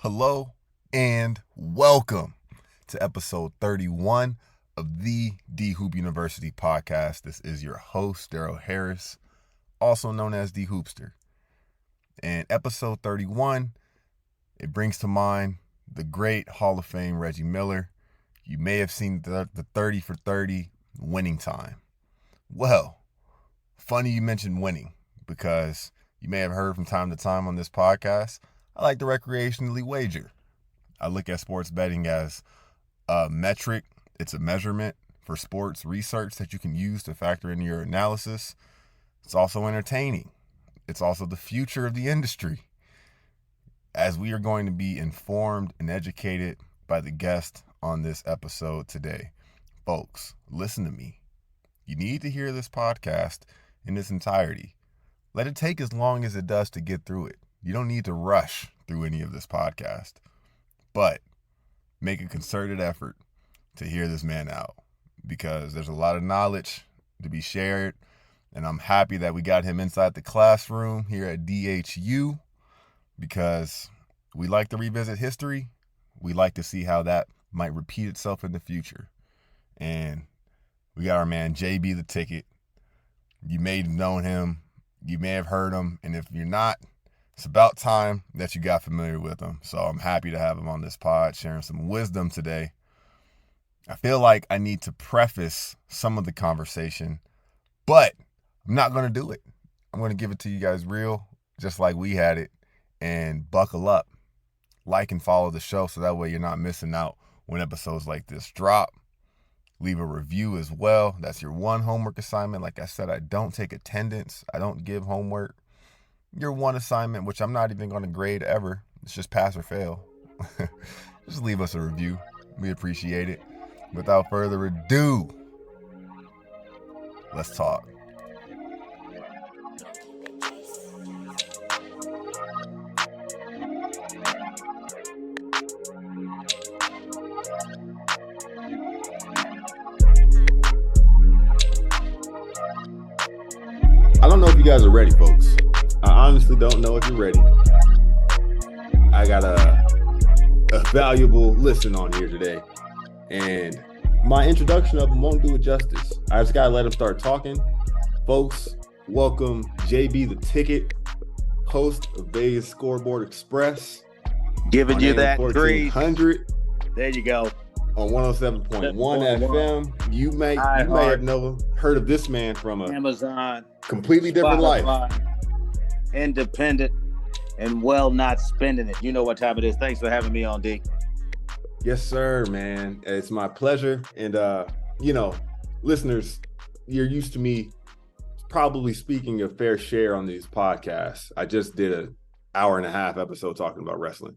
Hello and welcome to episode 31 of the D Hoop University podcast. This is your host, Daryl Harris, also known as The Hoopster. And episode 31, it brings to mind the great Hall of Fame Reggie Miller. You may have seen the 30 for 30 winning time. Well, funny you mentioned winning, because you may have heard from time to time on this podcast, I like to recreationally wager. I look at sports betting as a metric. It's a measurement for sports research that you can use to factor into your analysis. It's also entertaining. It's also the future of the industry, as we are going to be informed and educated by the guest on this episode today. Folks, listen to me. You need to hear this podcast in its entirety. Let it take as long as it does to get through it. You don't need to rush through any of this podcast, but make a concerted effort to hear this man out, because there's a lot of knowledge to be shared, and I'm happy that we got him inside the classroom here at DHU, because we like to revisit history. We like to see how that might repeat itself in the future. And we got our man JB the Ticket. You may have known him, you may have heard him, and if you're not, it's about time that you got familiar with him. So I'm happy to have him on this pod, sharing some wisdom today. I feel like I need to preface some of the conversation, but I'm not going to do it. I'm going to give it to you guys real, just like we had it, and buckle up. Like and follow the show so that way you're not missing out when episodes like this drop. Leave a review as well. That's your one homework assignment. Like I said, I don't take attendance. I don't give homework. Your one assignment, which I'm not even going to grade ever, it's just pass or fail. Just leave us a review. We appreciate it. Without further ado, let's talk. I don't know if you guys are ready, folks. I honestly don't know if you're ready. I got a valuable listen on here today, and my introduction of him won't do it justice. I just gotta let him start talking. Folks, welcome JB the Ticket, host of Vegas Scoreboard Express. Giving you that 1400. There you go. On 107.1 FM. You may have heard of this man from a Amazon, completely different life. Independent and not spending it. You know what time it is. Thanks for having me on, D. Yes, sir, man. It's my pleasure. And, listeners, you're used to me probably speaking a fair share on these podcasts. I just did an hour-and-a-half episode talking about wrestling.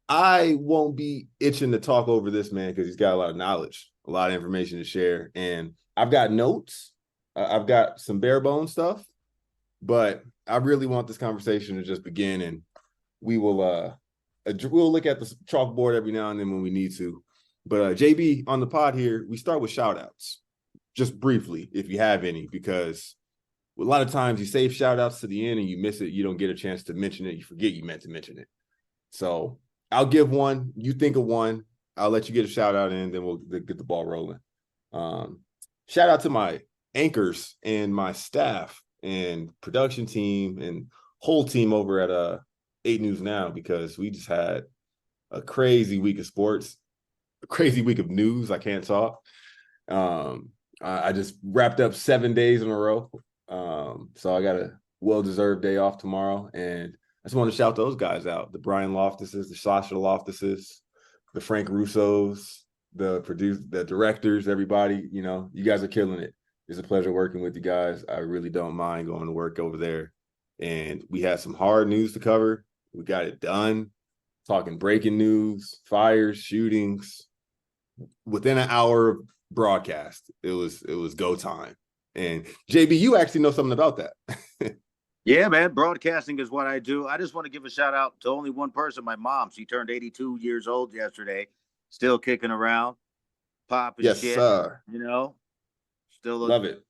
I won't be itching to talk over this man because he's got a lot of knowledge, a lot of information to share. And I've got notes. I've got some bare bones stuff, but I really want this conversation to just begin, and we'll look at the chalkboard every now and then when we need to. But JB, on the pod here, we start with shout outs, just briefly, if you have any, because a lot of times you save shout outs to the end and you miss it. You don't get a chance to mention it. You forget you meant to mention it. So I'll give one. You think of one. I'll let you get a shout out in, then we'll get the ball rolling. Shout out to my anchors and my staff and production team and whole team over at 8 News Now, because we just had a crazy week of sports, a crazy week of news. I can't talk. I just wrapped up 7 days in a row. So I got a well-deserved day off tomorrow, and I just want to shout those guys out: the Brian Loftuses, the Sasha Loftuses, the Frank Russos, the directors, everybody. You guys are killing it. It's a pleasure working with you guys. I really don't mind going to work over there. And we had some hard news to cover. We got it done. Talking breaking news, fires, shootings. Within an hour of broadcast, it was go time. And JB, you actually know something about that. Yeah, man. Broadcasting is what I do. I just want to give a shout out to only one person, my mom. She turned 82 years old yesterday, still kicking around, popping yes, shit. Sir. Still love it.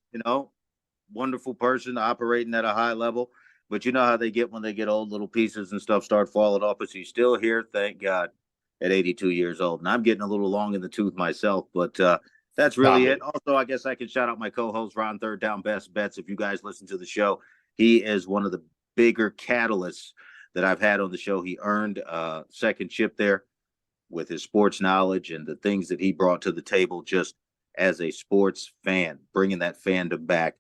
Wonderful person operating at a high level. But you know how they get when they get old, little pieces and stuff start falling off. But he's still here, thank God, at 82 years old. And I'm getting a little long in the tooth myself, but that's Stop really it. it. Also, I guess I can shout out my co-host, Ron Third Down Best Bets. If you guys listen to the show, he is one of the bigger catalysts that I've had on the show. He earned a second chip there with his sports knowledge and the things that he brought to the table just as a sports fan, bringing that fandom back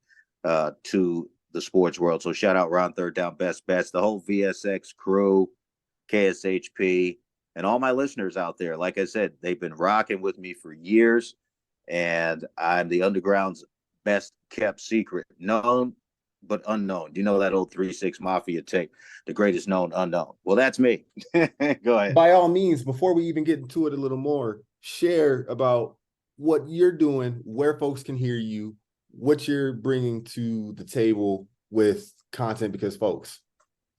to the sports world. So shout out Ron Third Down Best Bets, the whole VSX crew, KSHP, and all my listeners out there. Like I said, they've been rocking with me for years, and I'm the underground's best kept secret, known but unknown. Do you know that old 3-6 Mafia tape, the greatest known unknown? Well, that's me. Go ahead. By all means, before we even get into it a little more, share about what you're doing, where folks can hear you, what you're bringing to the table with content, because folks,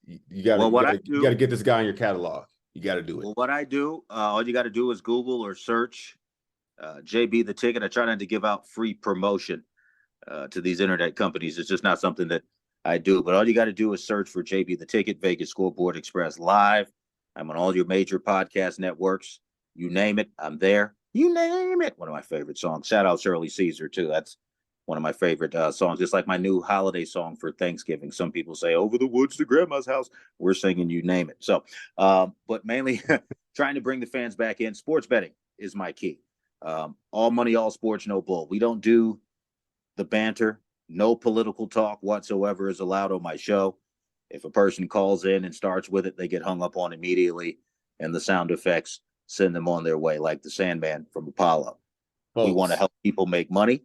you got to get this guy in your catalog. You got to do it. Well, what I do, all you got to do is Google or search JB the Ticket. I try not to give out free promotion to these internet companies. It's just not something that I do. But all you got to do is search for JB the Ticket, Vegas Scoreboard Express Live. I'm on all your major podcast networks. You name it, I'm there. You name it. One of my favorite songs. Shout out Shirley Caesar, too. That's one of my favorite songs. Just like my new holiday song for Thanksgiving. Some people say, over the woods to grandma's house. We're singing You Name It. So, but mainly trying to bring the fans back in. Sports betting is my key. All money, all sports, no bull. We don't do the banter. No political talk whatsoever is allowed on my show. If a person calls in and starts with it, they get hung up on immediately, and the sound effects send them on their way, like the Sandman from Apollo. Folks, we want to help people make money.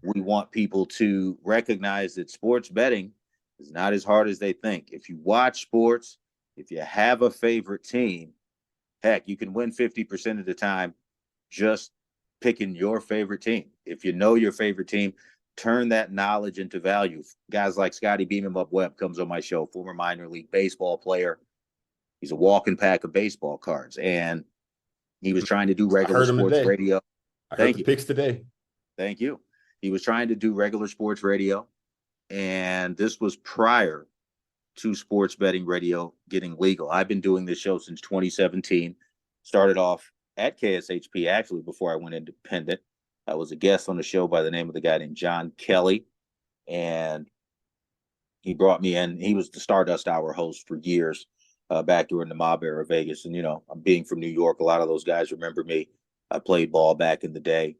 We want people to recognize that sports betting is not as hard as they think. If you watch sports, if you have a favorite team, heck, you can win 50% of the time just picking your favorite team. If you know your favorite team, turn that knowledge into value. Guys like Scotty Beam 'em Up Webb comes on my show, former minor league baseball player. He's a walking pack of baseball cards, and he was trying to do regular sports radio. I heard the picks today. Thank you. He was trying to do regular sports radio, and this was prior to sports betting radio getting legal. I've been doing this show since 2017. Started off at KSHP, actually, before I went independent. I was a guest on the show by the name of the guy named John Kelly, and he brought me in. He was the Stardust Hour host for years back during the mob era of Vegas. And, you know, I'm being from New York. A lot of those guys remember me. I played ball back in the day,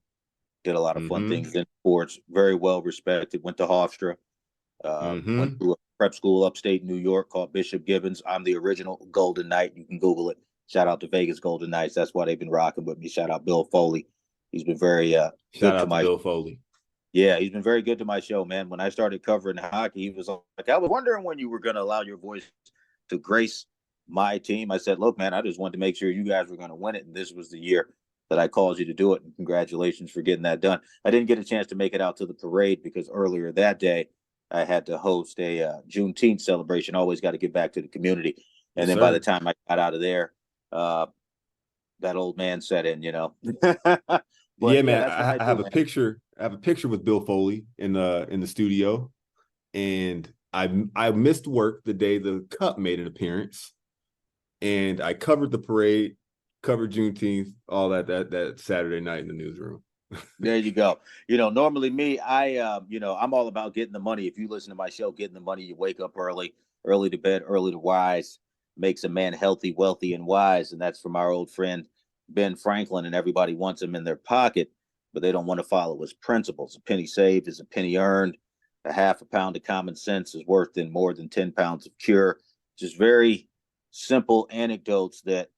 did a lot of fun things in sports, very well respected, went to Hofstra, went to a prep school upstate New York called Bishop Gibbons. I'm the original Golden Knight. You can Google it. Shout out to Vegas Golden Knights. That's why they've been rocking with me. Shout out Bill Foley. He's been very good to my Bill Foley. Yeah, he's been very good to my show, man. When I started covering hockey, he was like, I was wondering when you were going to allow your voice to grace my team. I said, look, man, I just wanted to make sure you guys were going to win it. And this was the year that I called you to do it. And congratulations for getting that done. I didn't get a chance to make it out to the parade because earlier that day I had to host a Juneteenth celebration. Always got to give back to the community. And then by the time I got out of there, that old man set in, you know. But, yeah, man, I have a picture. I have a picture with Bill Foley in the studio, and I missed work the day the Cup made an appearance, and I covered the parade, covered Juneteenth, all that Saturday night in the newsroom. There you go. You know, normally me, I'm all about getting the money. If you listen to my show, getting the money, you wake up early to bed, early to rise, makes a man healthy, wealthy, and wise, and that's from our old friend Ben Franklin. And everybody wants him in their pocket, but they don't want to follow his principles. A penny saved is a penny earned. A half a pound of common sense is worth in more than 10 pounds of cure. Just very simple anecdotes that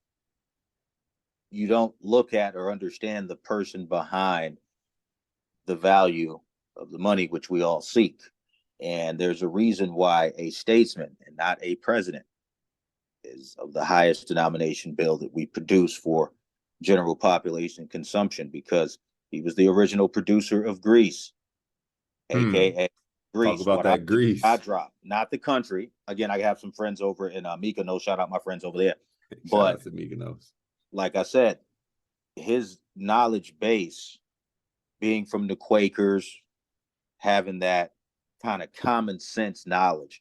you don't look at or understand the person behind the value of the money, which we all seek. And there's a reason why a statesman and not a president is of the highest denomination bill that we produce for general population consumption, because he was the original producer of Grease, aka Grease. Talk about that Grease. I drop, not the country. Again, I have some friends over in Mykonos. Shout out my friends over there. Shout out to Mykonos. Like I said, his knowledge base, being from the Quakers, having that kind of common sense knowledge,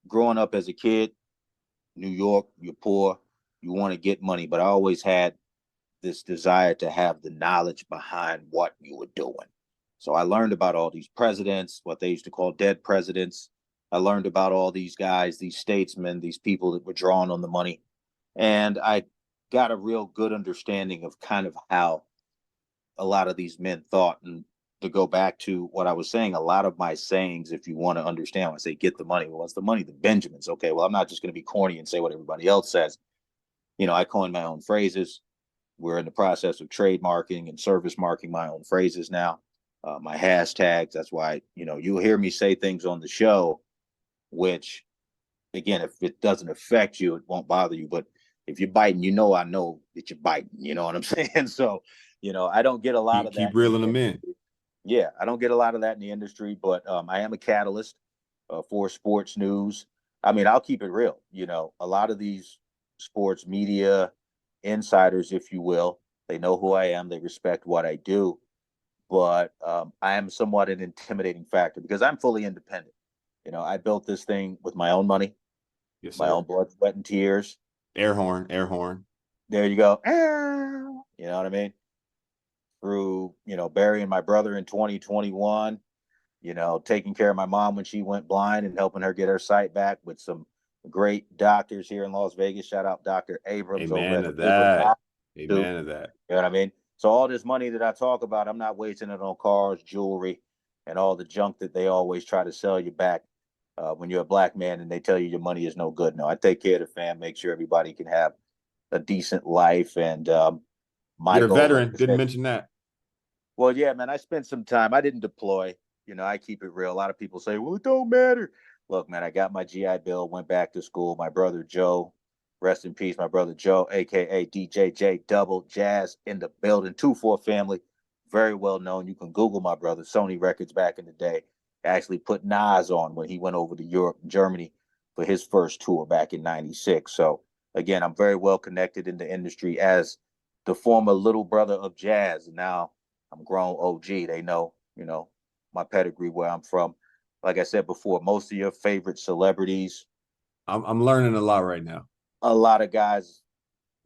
growing up as a kid, New York, you're poor, you want to get money, but I always had this desire to have the knowledge behind what you were doing. So I learned about all these presidents, what they used to call dead presidents. I learned about all these guys, these statesmen, these people that were drawing on the money. And I got a real good understanding of kind of how a lot of these men thought. And to go back to what I was saying, a lot of my sayings, if you want to understand, when I say get the money, well, what's the money? The Benjamins. Okay, well, I'm not just going to be corny and say what everybody else says. I coined my own phrases. We're in the process of trademarking and service marking my own phrases now, my hashtags. That's why, you'll hear me say things on the show, which, again, if it doesn't affect you, it won't bother you. But if you're biting, I know that you're biting. You know what I'm saying? So, I don't get a lot of that. Keep reeling them in. Yeah, I don't get a lot of that in the industry, but I am a catalyst for sports news. I mean, I'll keep it real. A lot of these sports media insiders, if you will, they know who I am. They respect what I do, but I am somewhat an intimidating factor because I'm fully independent. I built this thing with my own money, yes, my own blood, sweat, and tears. Air horn. There you go. You know what I mean? Through, burying my brother in 2021, taking care of my mom when she went blind and helping her get her sight back with some great doctors here in Las Vegas. Shout out Dr. Abrams. Amen to that. Amen to that. You know what I mean? So all this money that I talk about, I'm not wasting it on cars, jewelry, and all the junk that they always try to sell you back when you're a black man and they tell you your money is no good. No, I take care of the fam, make sure everybody can have a decent life. And you're a veteran. Didn't mention that. Well, yeah, man, I spent some time. I didn't deploy. I keep it real. A lot of people say, well, it don't matter. Look, man, I got my GI Bill, went back to school. My brother Joe, rest in peace, my brother Joe, a.k.a. DJJ Double Jazz in the building, 2-4 family, very well known. You can Google my brother, Sony Records back in the day. Actually put Nas on when he went over to Europe and Germany for his first tour back in 96. So, again, I'm very well connected in the industry as the former little brother of jazz. And now I'm grown OG. They know, my pedigree, where I'm from. Like I said before, most of your favorite celebrities. I'm learning a lot right now. A lot of guys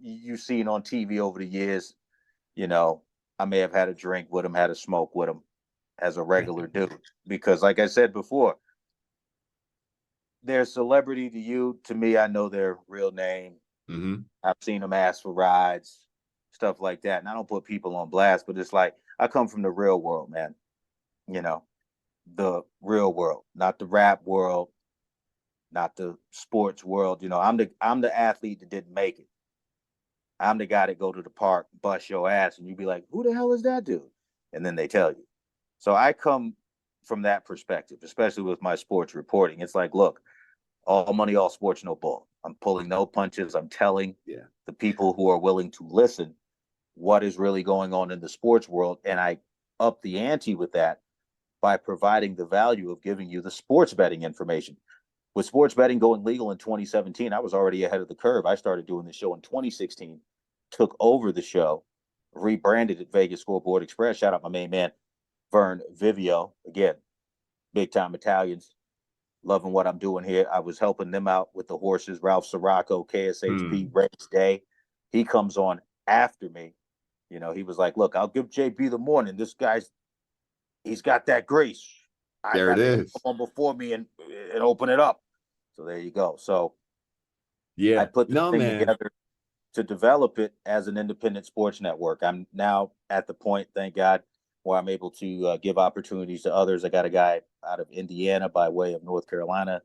you've seen on TV over the years, I may have had a drink with them, had a smoke with them as a regular dude. Because like I said before, they're a celebrity to you. To me, I know their real name. Mm-hmm. I've seen them ask for rides, stuff like that. And I don't put people on blast, but it's like, I come from the real world, man. The real world, not the rap world, not the sports world. I'm the athlete that didn't make it. I'm the guy that go to the park, bust your ass, and you be like, who the hell is that dude? And then they tell you. So I come from that perspective, especially with my sports reporting. It's like, look, all money, all sports, no bull. I'm pulling no punches. I'm telling the people who are willing to listen what is really going on in the sports world. And I up the ante with that by providing the value of giving you the sports betting information. With sports betting going legal in 2017, I was already ahead of the curve. I started doing the show in 2016, took over the show, rebranded it Vegas Scoreboard Express. Shout out my main man, Vern Vivio. Again, big time Italians, loving what I'm doing here. I was helping them out with the horses, Ralph Sirocco, KSHP, race day. He comes on after me. He was like, look, I'll give JB the morning. This guy's, he's got that grace. There it is. Come on before me and open it up. So there you go. So I put the thing together to develop it as an independent sports network. I'm now at the point, thank God, where I'm able to give opportunities to others. I got a guy out of Indiana by way of North Carolina,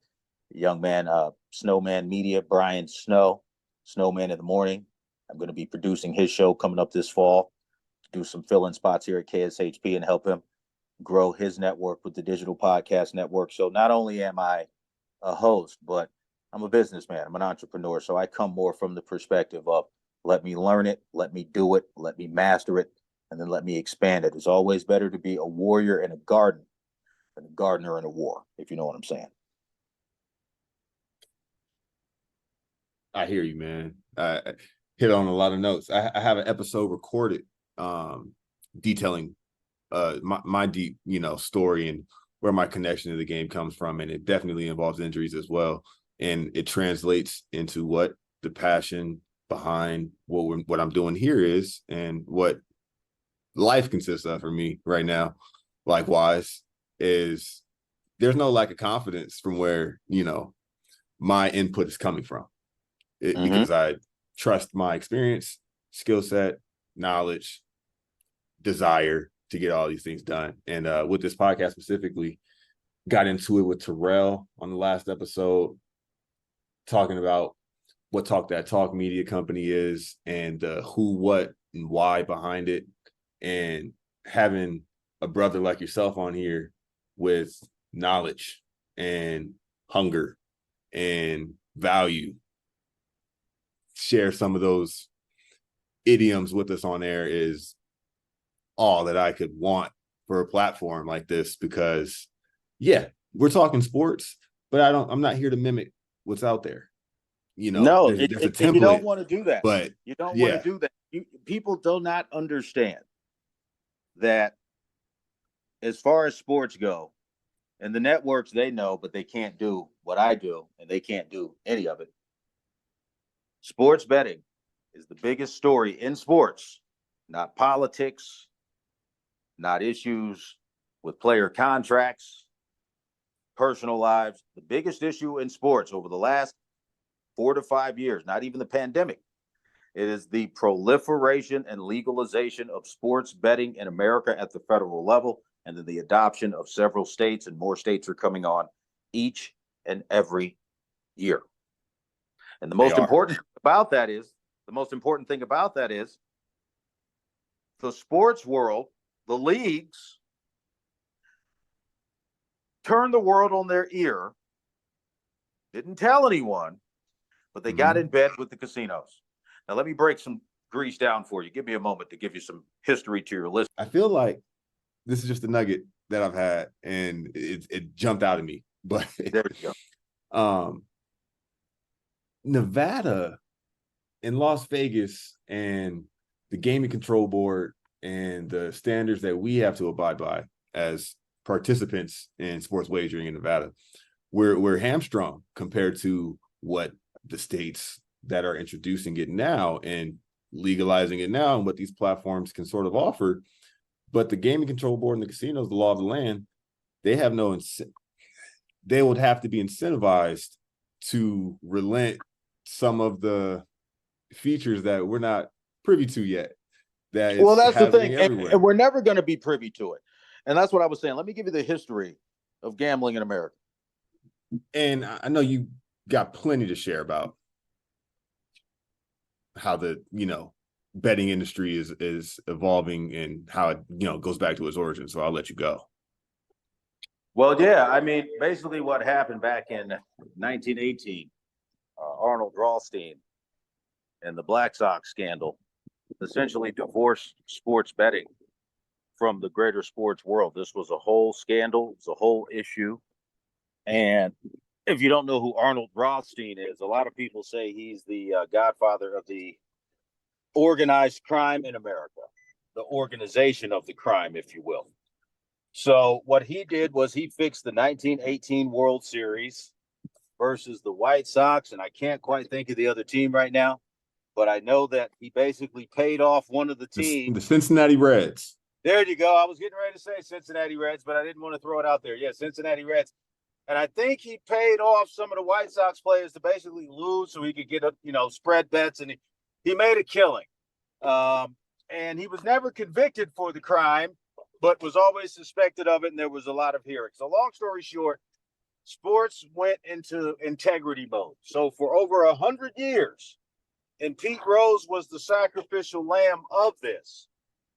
a young man, Snowman Media, Brian Snowman in the Morning. I'm going to be producing his show coming up this fall, do some fill-in spots here at KSHP and help him grow his network with the digital podcast network. So not only am I a host, but I'm a businessman. I'm an entrepreneur. So I come more from the perspective of let me learn it, let me do it, let me master it, and then let me expand it. It's always better to be a warrior in a garden than a gardener in a war, if you know what I'm saying. I hear you, man. I hit on a lot of notes. I have an episode recorded detailing my deep, story and where my connection to the game comes from. And it definitely involves injuries as well. And it translates into what the passion behind what I'm doing here is, and what life consists of for me right now. Likewise, is there's no lack of confidence from where, my input is coming from, because I trust my experience, skill set, knowledge, desire to get all these things done. And with this podcast specifically, got into it with Terrell on the last episode, talking about what Talk That Talk media company is, and who, what, and why behind it. And having a brother like yourself on here with knowledge and hunger and value share some of those idioms with us on air is all that I could want for a platform like this, because we're talking sports, but I'm not here to mimic what's out there. No, there's a template. You don't want to do that. But you don't want to do that. People do not understand that as far as sports go, and the networks, they know, but they can't do what I do, and they can't do any of it. Sports betting is the biggest story in sports, not politics, not issues with player contracts, personal lives. The biggest issue in sports over the last 4 to 5 years, not even the pandemic, it is the proliferation and legalization of sports betting in America at the federal level, and then the adoption of several states, and more states are coming on each and every year. And the most important thing about that is the sports world, the leagues, turned the world on their ear, didn't tell anyone, but they got in bed with the casinos. Now, let me break some grease down for you. Give me a moment to give you some history to your list. I feel like this is just a nugget that I've had, and it jumped out at me. But there you go. Nevada and Las Vegas and the Gaming Control Board and the standards that we have to abide by as participants in sports wagering in Nevada, we're hamstrung compared to what the states that are introducing it now and legalizing it now, and what these platforms can sort of offer. But the Gaming Control Board and the casinos, the law of the land, they have they would have to be incentivized to relent some of the features that we're not privy to yet. That's the thing. And we're never going to be privy to it. And that's what I was saying. Let me give you the history of gambling in America. And I know you got plenty to share about how the, betting industry is evolving and how it, goes back to its origin. So I'll let you go. Well, yeah, I mean, basically what happened back in 1918, Arnold Rothstein and the Black Sox scandal essentially divorced sports betting from the greater sports world. This was a whole scandal. It's a whole issue. And if you don't know who Arnold Rothstein is, a lot of people say he's the godfather of the organized crime in America, the organization of the crime, if you will. So what he did was he fixed the 1918 World Series versus the White Sox, and I can't quite think of the other team right now, but I know that he basically paid off one of the teams. The Cincinnati Reds. There you go. I was getting ready to say Cincinnati Reds, but I didn't want to throw it out there. Yeah, Cincinnati Reds. And I think he paid off some of the White Sox players to basically lose so he could get, spread bets, and he made a killing. And he was never convicted for the crime, but was always suspected of it, and there was a lot of hearings. So long story short, sports went into integrity mode. So for over 100 years, and Pete Rose was the sacrificial lamb of this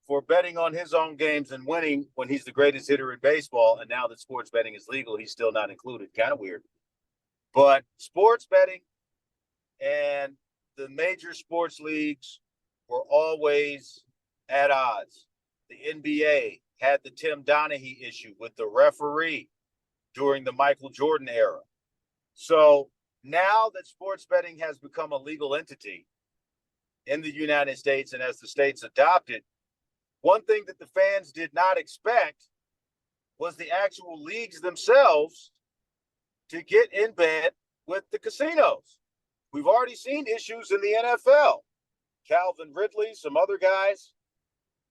for betting on his own games and winning when he's the greatest hitter in baseball. And now that sports betting is legal, he's still not included. Kind of weird. But sports betting and the major sports leagues were always at odds. The NBA had the Tim Donaghy issue with the referee during the Michael Jordan era. So now that sports betting has become a legal entity in the United States, and as the states adopt it, one thing that the fans did not expect was the actual leagues themselves to get in bed with the casinos. We've already seen issues in the NFL. Calvin Ridley, some other guys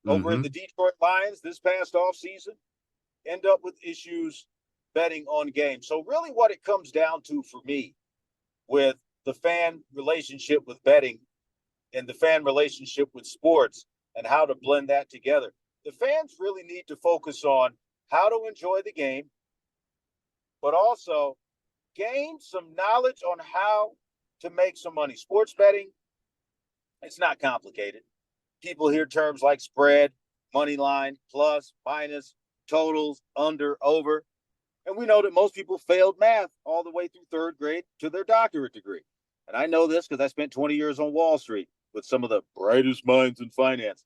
over at the Detroit Lions this past offseason end up with issues betting on games. So really what it comes down to for me with the fan relationship with betting and the fan relationship with sports and how to blend that together, the fans really need to focus on how to enjoy the game, but also gain some knowledge on how to make some money. Sports betting, it's not complicated. People hear terms like spread, money line, plus, minus, totals, under, over. And we know that most people failed math all the way through third grade to their doctorate degree. And I know this because I spent 20 years on Wall Street with some of the brightest minds in finance.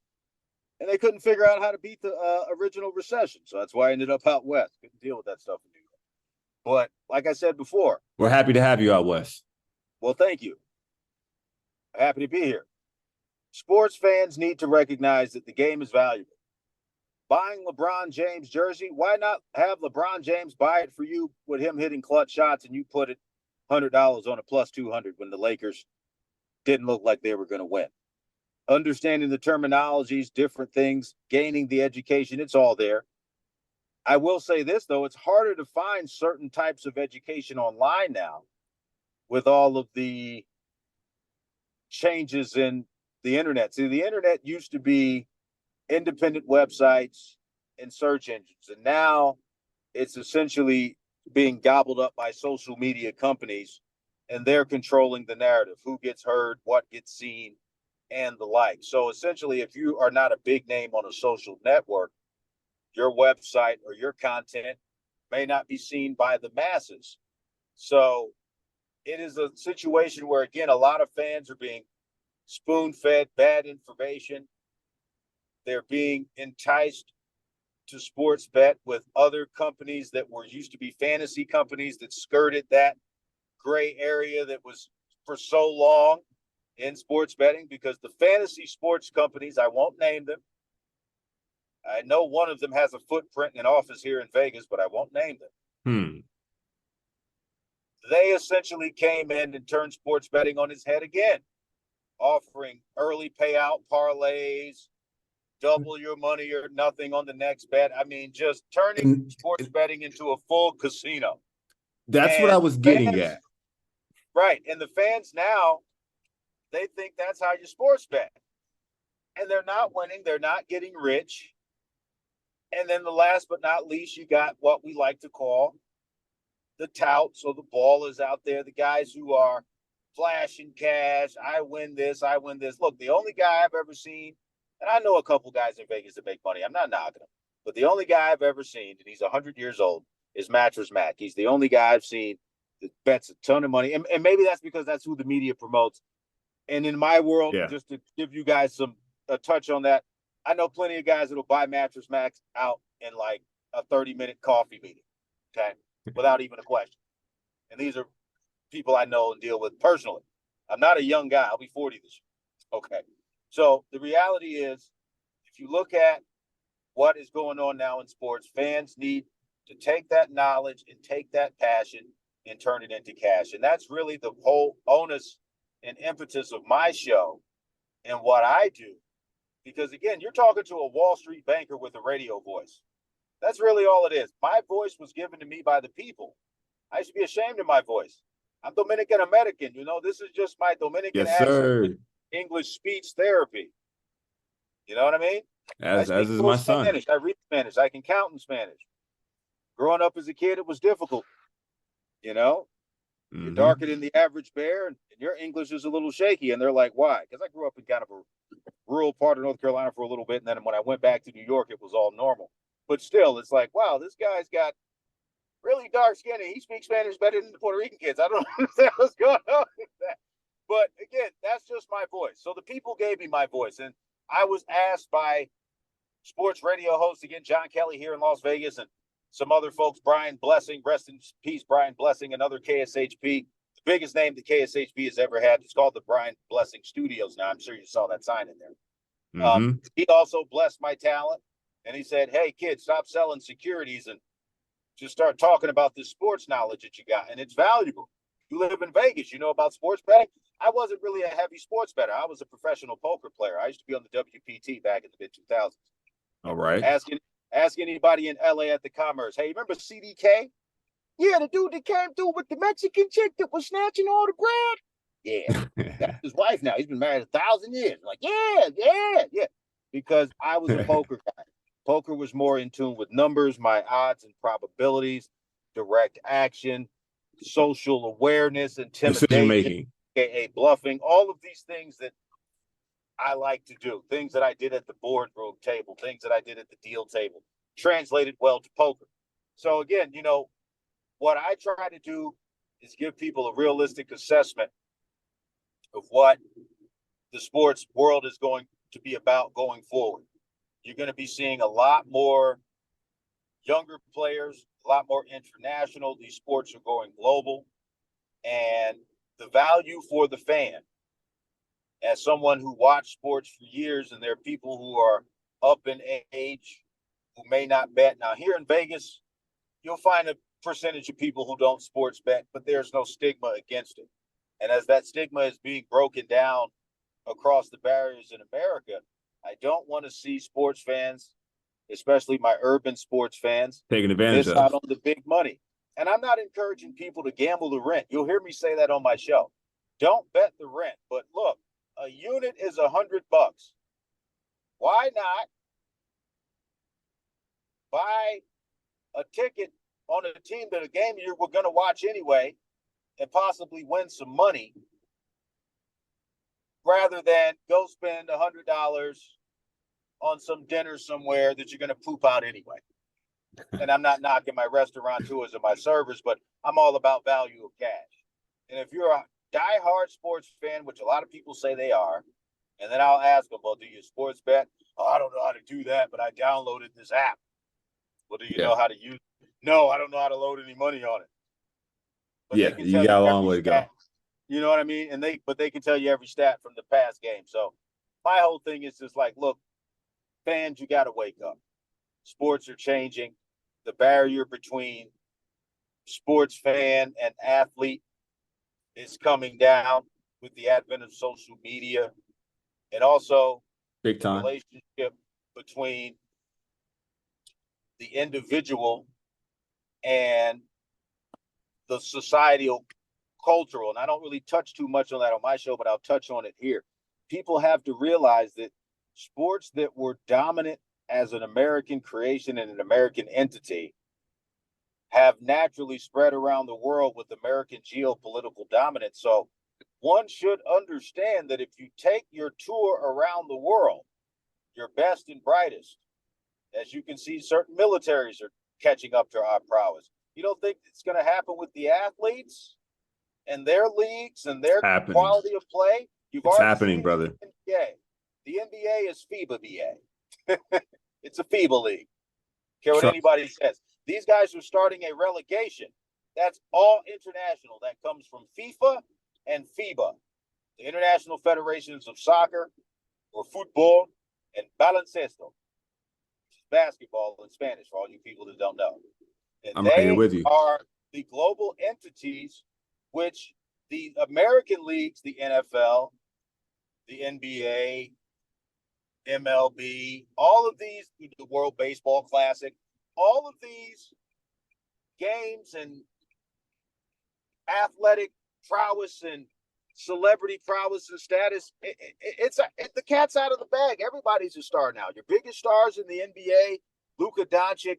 And they couldn't figure out how to beat the original recession. So that's why I ended up out west. Couldn't deal with that stuff in New York. But like I said before, we're happy to have you out west. Well, thank you. Happy to be here. Sports fans need to recognize that the game is valuable. Buying LeBron James jersey, why not have LeBron James buy it for you with him hitting clutch shots and you put it $100 on a plus 200 when the Lakers didn't look like they were going to win? Understanding the terminologies, different things, gaining the education, it's all there. I will say this, though, it's harder to find certain types of education online now with all of the changes in the internet. See, the internet used to be independent websites and search engines, and now it's essentially being gobbled up by social media companies, and they're controlling the narrative, who gets heard, what gets seen, and the like. So essentially, if you are not a big name on a social network, your website or your content may not be seen by the masses. So it is a situation where, again, a lot of fans are being spoon-fed bad information. They're being enticed to sports bet with other companies that were used to be fantasy companies that skirted that gray area that was for so long in sports betting, because the fantasy sports companies, I won't name them. I know one of them has a footprint in an office here in Vegas, but I won't name them. They essentially came in and turned sports betting on its head again, offering early payout parlays, double your money or nothing on the next bet. I mean, just turning sports betting into a full casino. That's what I was getting at. Right. And the fans now, they think that's how you sports bet. And they're not winning. They're not getting rich. And then the last but not least, you got what we like to call the touts, or the ballers out there, the guys who are flashing cash. I win this, I win this. Look, the only guy I've ever seen, and I know a couple guys in Vegas that make money, I'm not knocking him, but the only guy I've ever seen, and he's 100 years old, is Mattress Mac. He's the only guy I've seen that bets a ton of money. And maybe that's because that's who the media promotes. And in my world, just to give you guys a touch on that, I know plenty of guys that'll buy Mattress Max out in like a 30-minute coffee meeting, okay, without even a question. And these are people I know and deal with personally. I'm not a young guy. I'll be 40 this year. Okay. So the reality is, if you look at what is going on now in sports, fans need to take that knowledge and take that passion and turn it into cash. And that's really the whole onus and impetus of my show and what I do. Because, again, you're talking to a Wall Street banker with a radio voice. That's really all it is. My voice was given to me by the people. I should be ashamed of my voice. I'm Dominican American. You know, this is just my Dominican accent with English speech therapy. You know what I mean? As is my son. Spanish. I read Spanish. I can count in Spanish. Growing up as a kid, it was difficult. You know? You're darker than the average bear, and your English is a little shaky. And they're like, why? Because I grew up in kind of a rural part of North Carolina for a little bit, and then when I went back to New York, it was all normal. But still, it's like, wow, this guy's got really dark skin, and he speaks Spanish better than the Puerto Rican kids. I don't understand what's going on with that. But again, that's just my voice. So the people gave me my voice, and I was asked by sports radio host, again, John Kelly here in Las Vegas, and some other folks, Brian Blessing, rest in peace, Brian Blessing, another KSHP, the biggest name that KSHP has ever had. It's called the Brian Blessing Studios now. I'm sure you saw that sign in there. He also blessed my talent, and he said, hey, kids, stop selling securities and just start talking about this sports knowledge that you got, and it's valuable. You live in Vegas. You know about sports betting? I wasn't really a heavy sports bettor. I was a professional poker player. I used to be on the WPT back in the mid-2000s. All right. Ask anybody in LA at the Commerce. Hey, remember CDK? Yeah, the dude that came through with the Mexican chick that was snatching all the bread. Yeah, that's his wife now. He's been married 1,000 years. Like, yeah. Because I was a poker guy. Poker was more in tune with numbers, my odds and probabilities, direct action, social awareness, intimidation, decision-making, aka bluffing, all of these things that I like to do, things that I did at the boardroom table, things that I did at the deal table, translated well to poker. So again, what I try to do is give people a realistic assessment of what the sports world is going to be about going forward. You're going to be seeing a lot more younger players, a lot more international. These sports are going global. And the value for the fan, as someone who watched sports for years, and there are people who are up in age who may not bet. Now, here in Vegas, you'll find a percentage of people who don't sports bet, but there's no stigma against it. And as that stigma is being broken down across the barriers in America, I don't want to see sports fans, especially my urban sports fans, taking advantage miss out on the big money. And I'm not encouraging people to gamble the rent. You'll hear me say that on my show. Don't bet the rent. But look, a unit is $100. Why not buy a ticket on a team that a game you were going to watch anyway and possibly win some money, rather than go spend $100 on some dinner somewhere that you're going to poop out anyway? And I'm not knocking my restaurateurs or my servers, but I'm all about value of cash. And if you're a diehard sports fan, which a lot of people say they are, and then I'll ask them, well, do you sports bet? Oh, I don't know how to do that, but I downloaded this app. Well, do you know how to use it? No, I don't know how to load any money on it. But you got a long way to go. You know what I mean? And they can tell you every stat from the past game. So my whole thing is just like, look, fans, you got to wake up. Sports are changing. The barrier between sports fan and athlete is coming down with the advent of social media, and also big time relationship between the individual and the societal cultural. And I don't really touch too much on that on my show, but I'll touch on it here. People have to realize that sports that were dominant as an American creation and an American entity have naturally spread around the world with American geopolitical dominance. So one should understand that if you take your tour around the world, your best and brightest, as you can see, certain militaries are catching up to our prowess. You don't think it's going to happen with the athletes and their leagues and their quality of play? It's happening, brother. The NBA is FIBA BA. It's a FIBA league. Care what anybody says. These guys are starting a relegation. That's all international. That comes from FIFA and FIBA, the International Federations of Soccer or Football, and Baloncesto, which is basketball in Spanish for all you people that don't know. And I'm right here with you. Are the global entities which the American leagues, the NFL, the NBA, MLB, all of these, the World Baseball Classic, all of these games and athletic prowess and celebrity prowess and status, it's the cat's out of the bag. Everybody's a star now. Your biggest stars in the NBA, Luka Doncic,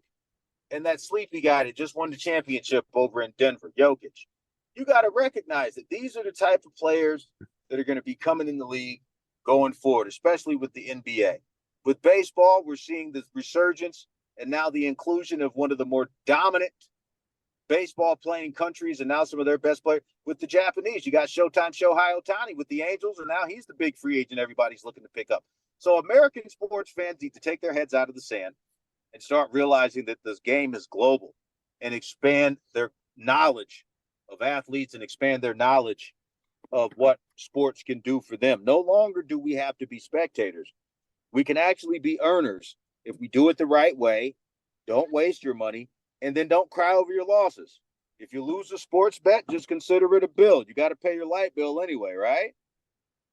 and that sleepy guy that just won the championship over in Denver, Jokic. You got to recognize that these are the type of players that are going to be coming in the league going forward, especially with the NBA. With baseball, we're seeing the resurgence and now the inclusion of one of the more dominant baseball playing countries, and now some of their best players with the Japanese. You got Showtime Shohei Ohtani with the Angels, and now he's the big free agent everybody's looking to pick up. So American sports fans need to take their heads out of the sand and start realizing that this game is global and expand their knowledge of athletes and expand their knowledge of what sports can do for them. No longer do we have to be spectators. We can actually be earners if we do it the right way. Don't waste your money, and then don't cry over your losses. If you lose a sports bet, just consider it a bill. You got to pay your light bill anyway, right?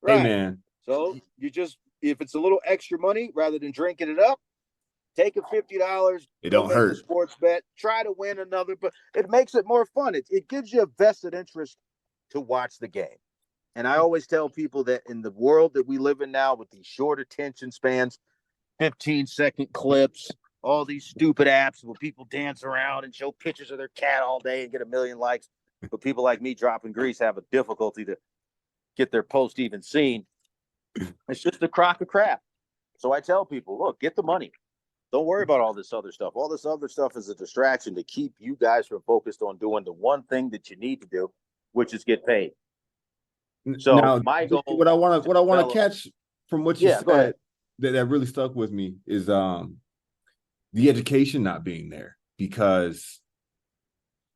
Right. Hey, man. So you just, if it's a little extra money, rather than drinking it up, take a $50. It don't hurt. A sports bet. Try to win another, but it makes it more fun. It gives you a vested interest to watch the game. And I always tell people that in the world that we live in now, with these short attention spans, 15-second clips, all these stupid apps where people dance around and show pictures of their cat all day and get 1 million likes, but people like me dropping grease have a difficulty to get their post even seen. It's just a crock of crap. So I tell people, look, get the money. Don't worry about all this other stuff. All this other stuff is a distraction to keep you guys from focused on doing the one thing that you need to do, which is get paid. So now, my goal, what I want to catch from what you said that really stuck with me is the education not being there, because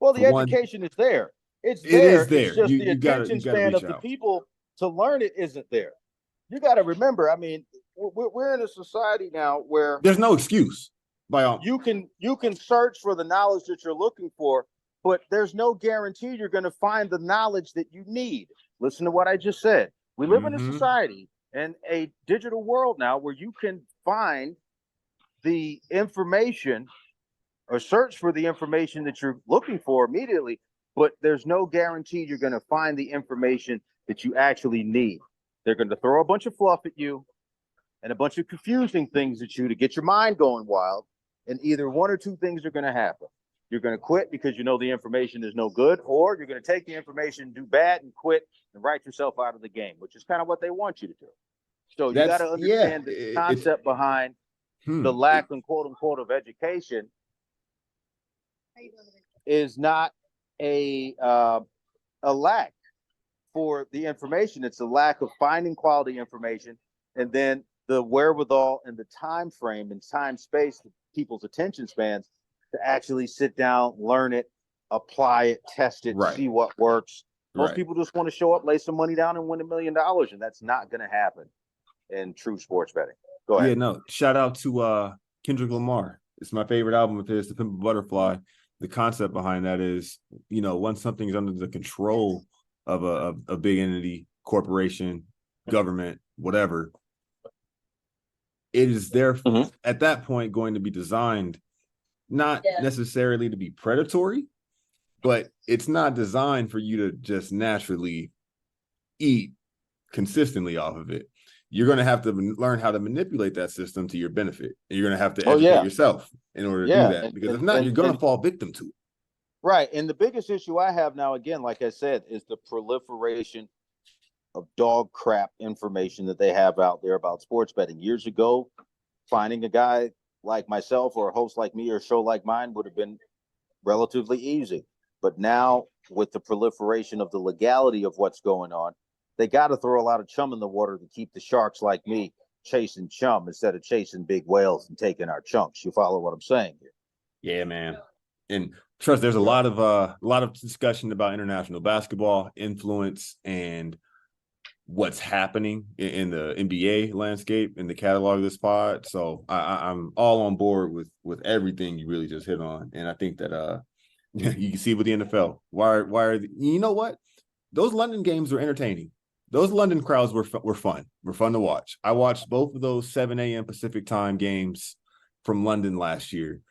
the education is there. It is there. It's just the attention span of the people to learn it isn't there. You got to remember, I mean, we're in a society now where there's no excuse. By all, you can search for the knowledge that you're looking for, but there's no guarantee you're going to find the knowledge that you need. Listen to what I just said. We live in a society and a digital world now where you can find the information or search for the information that you're looking for immediately, but there's no guarantee you're going to find the information that you actually need. They're going to throw a bunch of fluff at you and a bunch of confusing things at you to get your mind going wild, and either one or two things are going to happen. You're going to quit because you know the information is no good, or you're going to take the information, do bad, and quit and write yourself out of the game, which is kind of what they want you to do. So you got to understand the concept behind the lack and quote unquote of education is not a lack for the information. It's a lack of finding quality information, and then the wherewithal and the time frame and time space, people's attention spans, to actually sit down, learn it, apply it, test it, see what works. Most people just want to show up, lay some money down, and win $1 million, and that's not going to happen in true sports betting. Go ahead. Yeah, no. Shout out to Kendrick Lamar. It's my favorite album of his, The Pimp a Butterfly. The concept behind that is, you know, once something's under the control of a big entity, corporation, government, whatever, it is there at that point going to be designed not necessarily to be predatory, but it's not designed for you to just naturally eat consistently off of it. You're going to have to learn how to manipulate that system to your benefit. And you're going to have to educate yourself in order to do that. Because if not, you're going to fall victim to it. Right. And the biggest issue I have now, again, like I said, is the proliferation of dog crap information that they have out there about sports betting. Years ago, finding a guy like myself or a host like me or a show like mine would have been relatively easy. But now, with the proliferation of the legality of what's going on, they got to throw a lot of chum in the water to keep the sharks like me chasing chum instead of chasing big whales and taking our chunks. You follow what I'm saying here? Yeah, man. And trust, there's a lot of discussion about international basketball influence and what's happening in the NBA landscape in the catalog of this pod. So I'm all on board with everything you really just hit on. And I think that you can see with the NFL. You know what? Those London games were entertaining. Those London crowds were fun. Were fun to watch. I watched both of those 7 a.m. Pacific time games from London last year.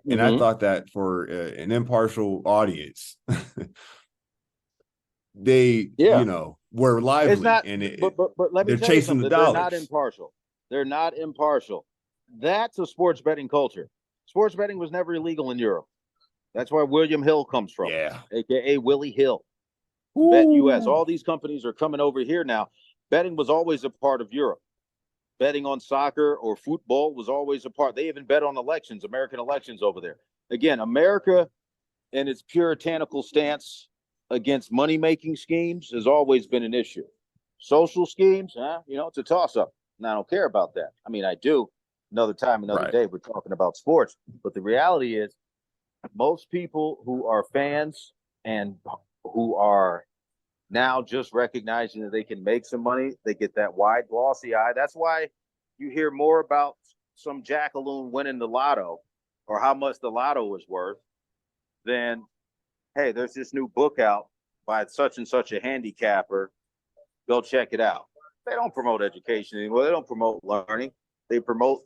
And I thought that for an impartial audience, they, you know, were lively. It's not, and but let me they're tell you chasing the something. dollars. They're not impartial. They're not impartial. That's a sports betting culture. Sports betting was never illegal in Europe. That's where William Hill comes from. Yeah. AKA Willie Hill. Bet US. All these companies are coming over here now. Betting was always a part of Europe. Betting on soccer or football was always a part. They even bet on elections, American elections over there. Again, America and its puritanical stance against money-making schemes has always been an issue. Social schemes, you know, it's a toss-up. And I don't care about that. I mean, I do. Another time, another day, we're talking about sports. But the reality is, most people who are fans and who are now just recognizing that they can make some money, they get that wide, glossy eye. That's why you hear more about some jackaloon winning the lotto or how much the lotto is worth than hey, there's this new book out by such and such a handicapper. Go check it out. They don't promote education anymore. They don't promote learning. They promote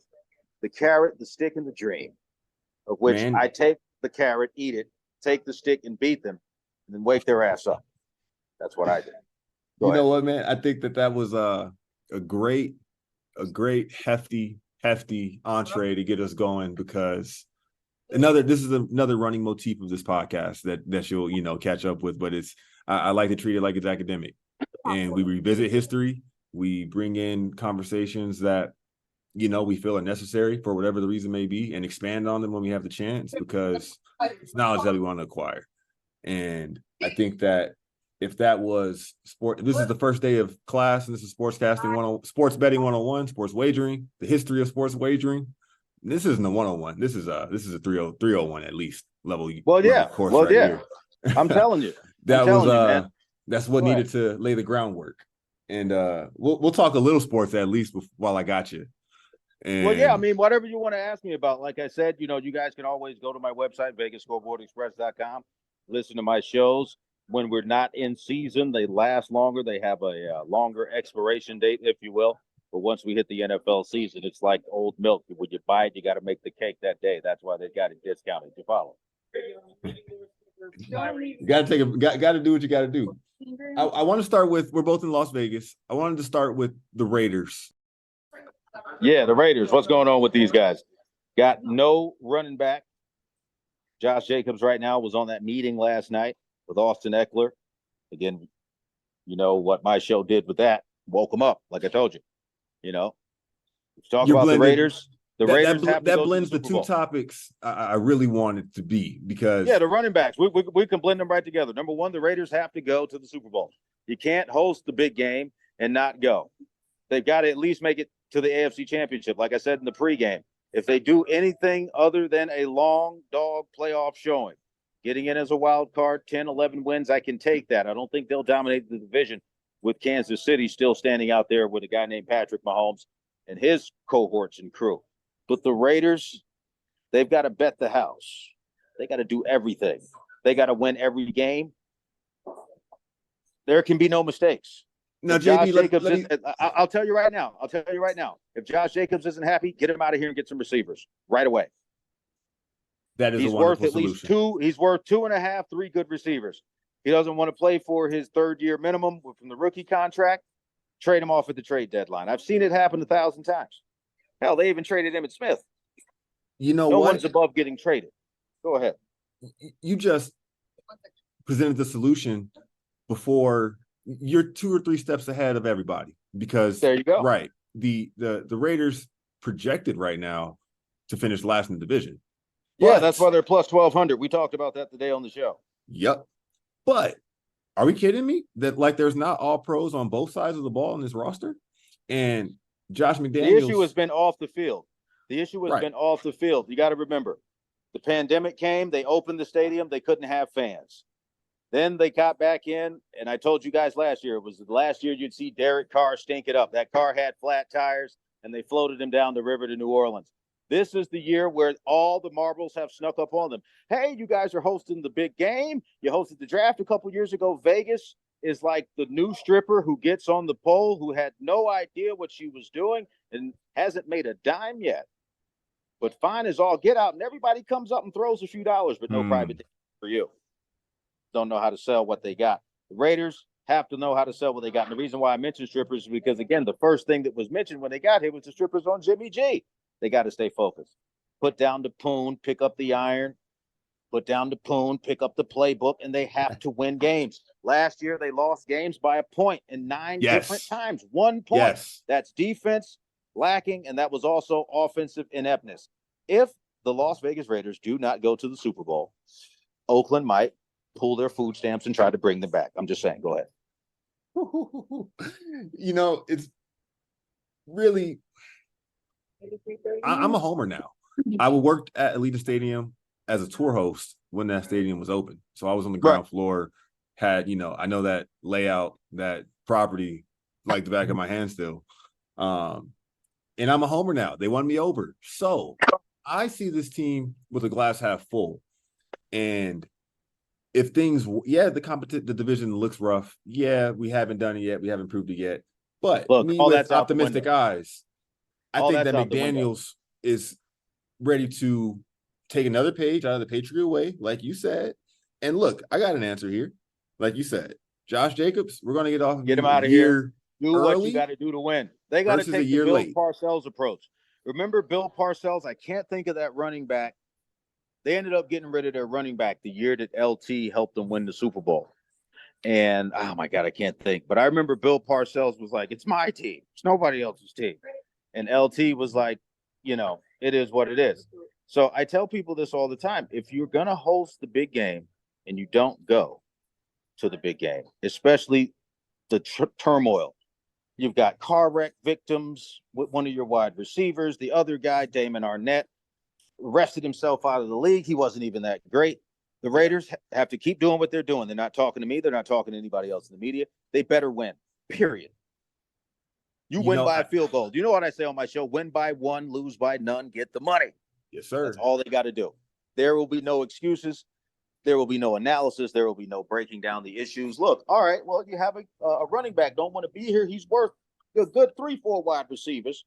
the carrot, the stick, and the dream, of which I take the carrot, eat it, take the stick and beat them, and then wake their ass up. That's what I did. You know what, man? I think that was a great hefty entree to get us going, because this is another running motif of this podcast that you'll catch up with, but I like to treat it like it's academic, and we revisit history. We bring in conversations that we feel are necessary for whatever the reason may be, and expand on them when we have the chance, because it's knowledge that we want to acquire. And I think that if that was sport, this is the first day of class, and this is sports betting 101, sports wagering, the history of sports wagering. This isn't a 101. This is a 301 at least level. Course right here. I'm telling you. That's what needed to lay the groundwork. And we'll talk a little sports at least while I got you. And, I mean, whatever you want to ask me about. Like I said, you guys can always go to my website, VegasScoreboardExpress.com, listen to my shows. When we're not in season, they last longer. They have a longer expiration date, if you will. But once we hit the NFL season, it's like old milk. When you buy it, you got to make the cake that day. That's why they got it discounted. You follow? You got to do what you got to do. I want to start with, we're both in Las Vegas. I wanted to start with the Raiders. Yeah, the Raiders. What's going on with these guys? Got no running back. Josh Jacobs right now was on that meeting last night with Austin Eckler. Again, you know what my show did with that. Woke him up, like I told you. Talk about the Raiders. The Raiders have to go blends to the two topics I really wanted to be, because the running backs, we can blend them right together. Number one, the Raiders have to go to the Super Bowl. You can't host the big game and not go. They've got to at least make it to the AFC Championship. Like I said in the pregame, if they do anything other than a long dog playoff showing, getting in as a wild card, 10, 11 wins, I can take that. I don't think they'll dominate the division, with Kansas City still standing out there with a guy named Patrick Mahomes and his cohorts and crew. But the Raiders, they've got to bet the house. They got to do everything. They got to win every game. There can be no mistakes. Now, JB, I'll tell you right now. If Josh Jacobs isn't happy, get him out of here and get some receivers right away. That is he's a wonderful worth at solution. least two. He's worth 2.5, 3 good receivers. He doesn't want to play for his third-year minimum from the rookie contract. Trade him off at the trade deadline. I've seen it happen 1,000 times. Hell, they even traded Emmitt Smith. No one's above getting traded. Go ahead. You just presented the solution before. You're 2 or 3 steps ahead of everybody, because there you go. Right. The Raiders projected right now to finish last in the division. Yeah, that's why they're plus 1,200. We talked about that today on the show. Yep. But are we kidding me that there's not all pros on both sides of the ball in this roster? And Josh McDaniels. The issue has been off the field. Been off the field. You got to remember, the pandemic came. They opened the stadium. They couldn't have fans. Then they got back in, and I told you guys last year, it was the last year you'd see Derek Carr stink it up. That car had flat tires, and they floated him down the river to New Orleans. This is the year where all the marbles have snuck up on them. Hey, you guys are hosting the big game. You hosted the draft a couple years ago. Vegas is like the new stripper who gets on the pole, who had no idea what she was doing and hasn't made a dime yet. But fine as all get out, and everybody comes up and throws a few dollars, but no private day for you. Don't know how to sell what they got. The Raiders have to know how to sell what they got. And the reason why I mentioned strippers is because, again, the first thing that was mentioned when they got here was the strippers on Jimmy G. They got to stay focused. Put down the poon, pick up the iron, put down the poon, pick up the playbook, and they have to win games. Last year, they lost games by a point in 9 different times. 1 point. Yes. That's defense lacking, and that was also offensive ineptness. If the Las Vegas Raiders do not go to the Super Bowl, Oakland might pull their food stamps and try to bring them back. I'm just saying. Go ahead. It's really, I'm a homer now. I worked at Allegiant Stadium as a tour host when that stadium was open. So I was on the ground floor, I know that layout, that property like the back of my hand still. And I'm a homer now. They won me over. So I see this team with a glass half full. And if things, the division looks rough. Yeah, we haven't done it yet. We haven't proved it yet. But look, me all with that's out the optimistic window. eyes, I All think that that's out the window. McDaniels is ready to take another page out of the Patriot way, like you said. And look, I got an answer here. Like you said, Josh Jacobs, we're going to get off of Get him you out a of year here. Do what you early got to do to win. They got to versus a take the year Bill late. Parcells approach. Remember Bill Parcells? I can't think of that running back. They ended up getting rid of their running back the year that LT helped them win the Super Bowl. And, oh, my God, I can't think. But I remember Bill Parcells was like, it's my team. It's nobody else's team. And LT was like, you know, it is what it is. So I tell people this all the time. If you're going to host the big game and you don't go to the big game, especially the turmoil, you've got car wreck victims with one of your wide receivers. The other guy, Damon Arnett, rested himself out of the league. He wasn't even that great. The Raiders have to keep doing what they're doing. They're not talking to me. They're not talking to anybody else in the media. They better win, period. You win by a field goal. You know what I say on my show? Win by one, lose by none, get the money. Yes, sir. That's all they got to do. There will be no excuses. There will be no analysis. There will be no breaking down the issues. Look, all right, well, you have a running back. Don't want to be here. He's worth a good 3-4 wide receivers.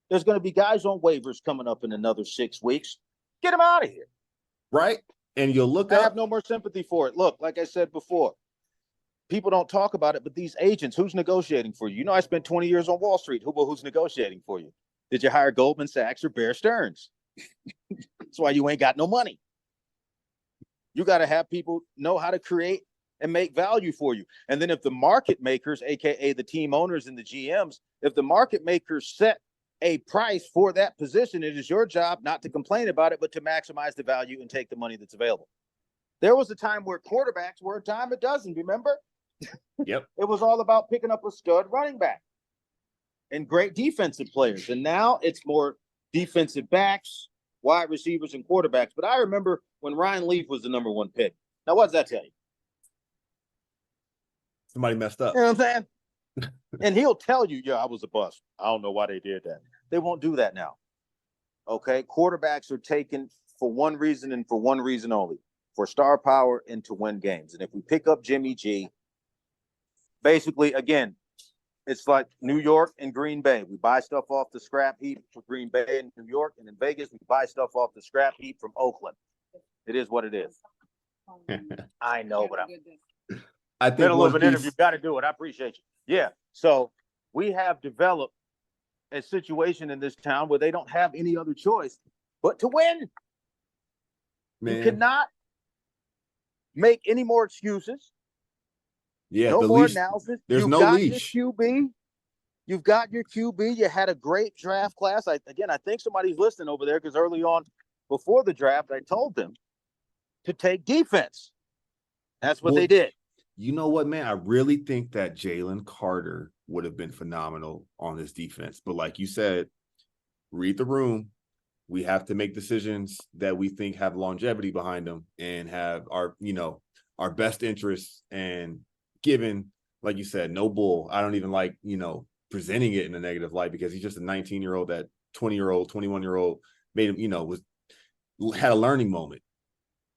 There's going to be guys on waivers coming up in another 6 weeks. Get him out of here. Right? And you'll look I up. have no more sympathy for it. Look, like I said before, people don't talk about it, but these agents, who's negotiating for you? You know, I spent 20 years on Wall Street. Who's negotiating for you? Did you hire Goldman Sachs or Bear Stearns? That's why you ain't got no money. You got to have people know how to create and make value for you. And then if the market makers, AKA the team owners and the GMs, if the market makers set a price for that position, it is your job not to complain about it, but to maximize the value and take the money that's available. There was a time where quarterbacks were a dime a dozen, remember? Yep. It was all about picking up a stud running back and great defensive players. And now it's more defensive backs, wide receivers, and quarterbacks. But I remember when Ryan Leaf was the number one pick. Now, what does that tell you? Somebody messed up. You know what I'm saying? And he'll tell you, yeah, I was a bust. I don't know why they did that. They won't do that now. Okay? Quarterbacks are taken for one reason and for one reason only, for star power and to win games. And if we pick up Jimmy G, basically, again, it's like New York and Green Bay. We buy stuff off the scrap heap for Green Bay and New York. And in Vegas, we buy stuff off the scrap heap from Oakland. It is what it is. I know, but I think middle of an interview, got to do it. I appreciate you. Yeah. So we have developed a situation in this town where they don't have any other choice but to win. Man. You cannot make any more excuses. Yeah, no more analysis. There's no leash. Your QB. You've got your QB. You had a great draft class. I think somebody's listening over there because early on, before the draft, I told them to take defense. That's what they did. You know what, man? I really think that Jalen Carter would have been phenomenal on this defense. But like you said, read the room. We have to make decisions that we think have longevity behind them and have our best interests. And given, like you said, no bull. I don't even like, presenting it in a negative light because he's just a 19-year-old, that 20-year-old, 21-year-old made him, had a learning moment.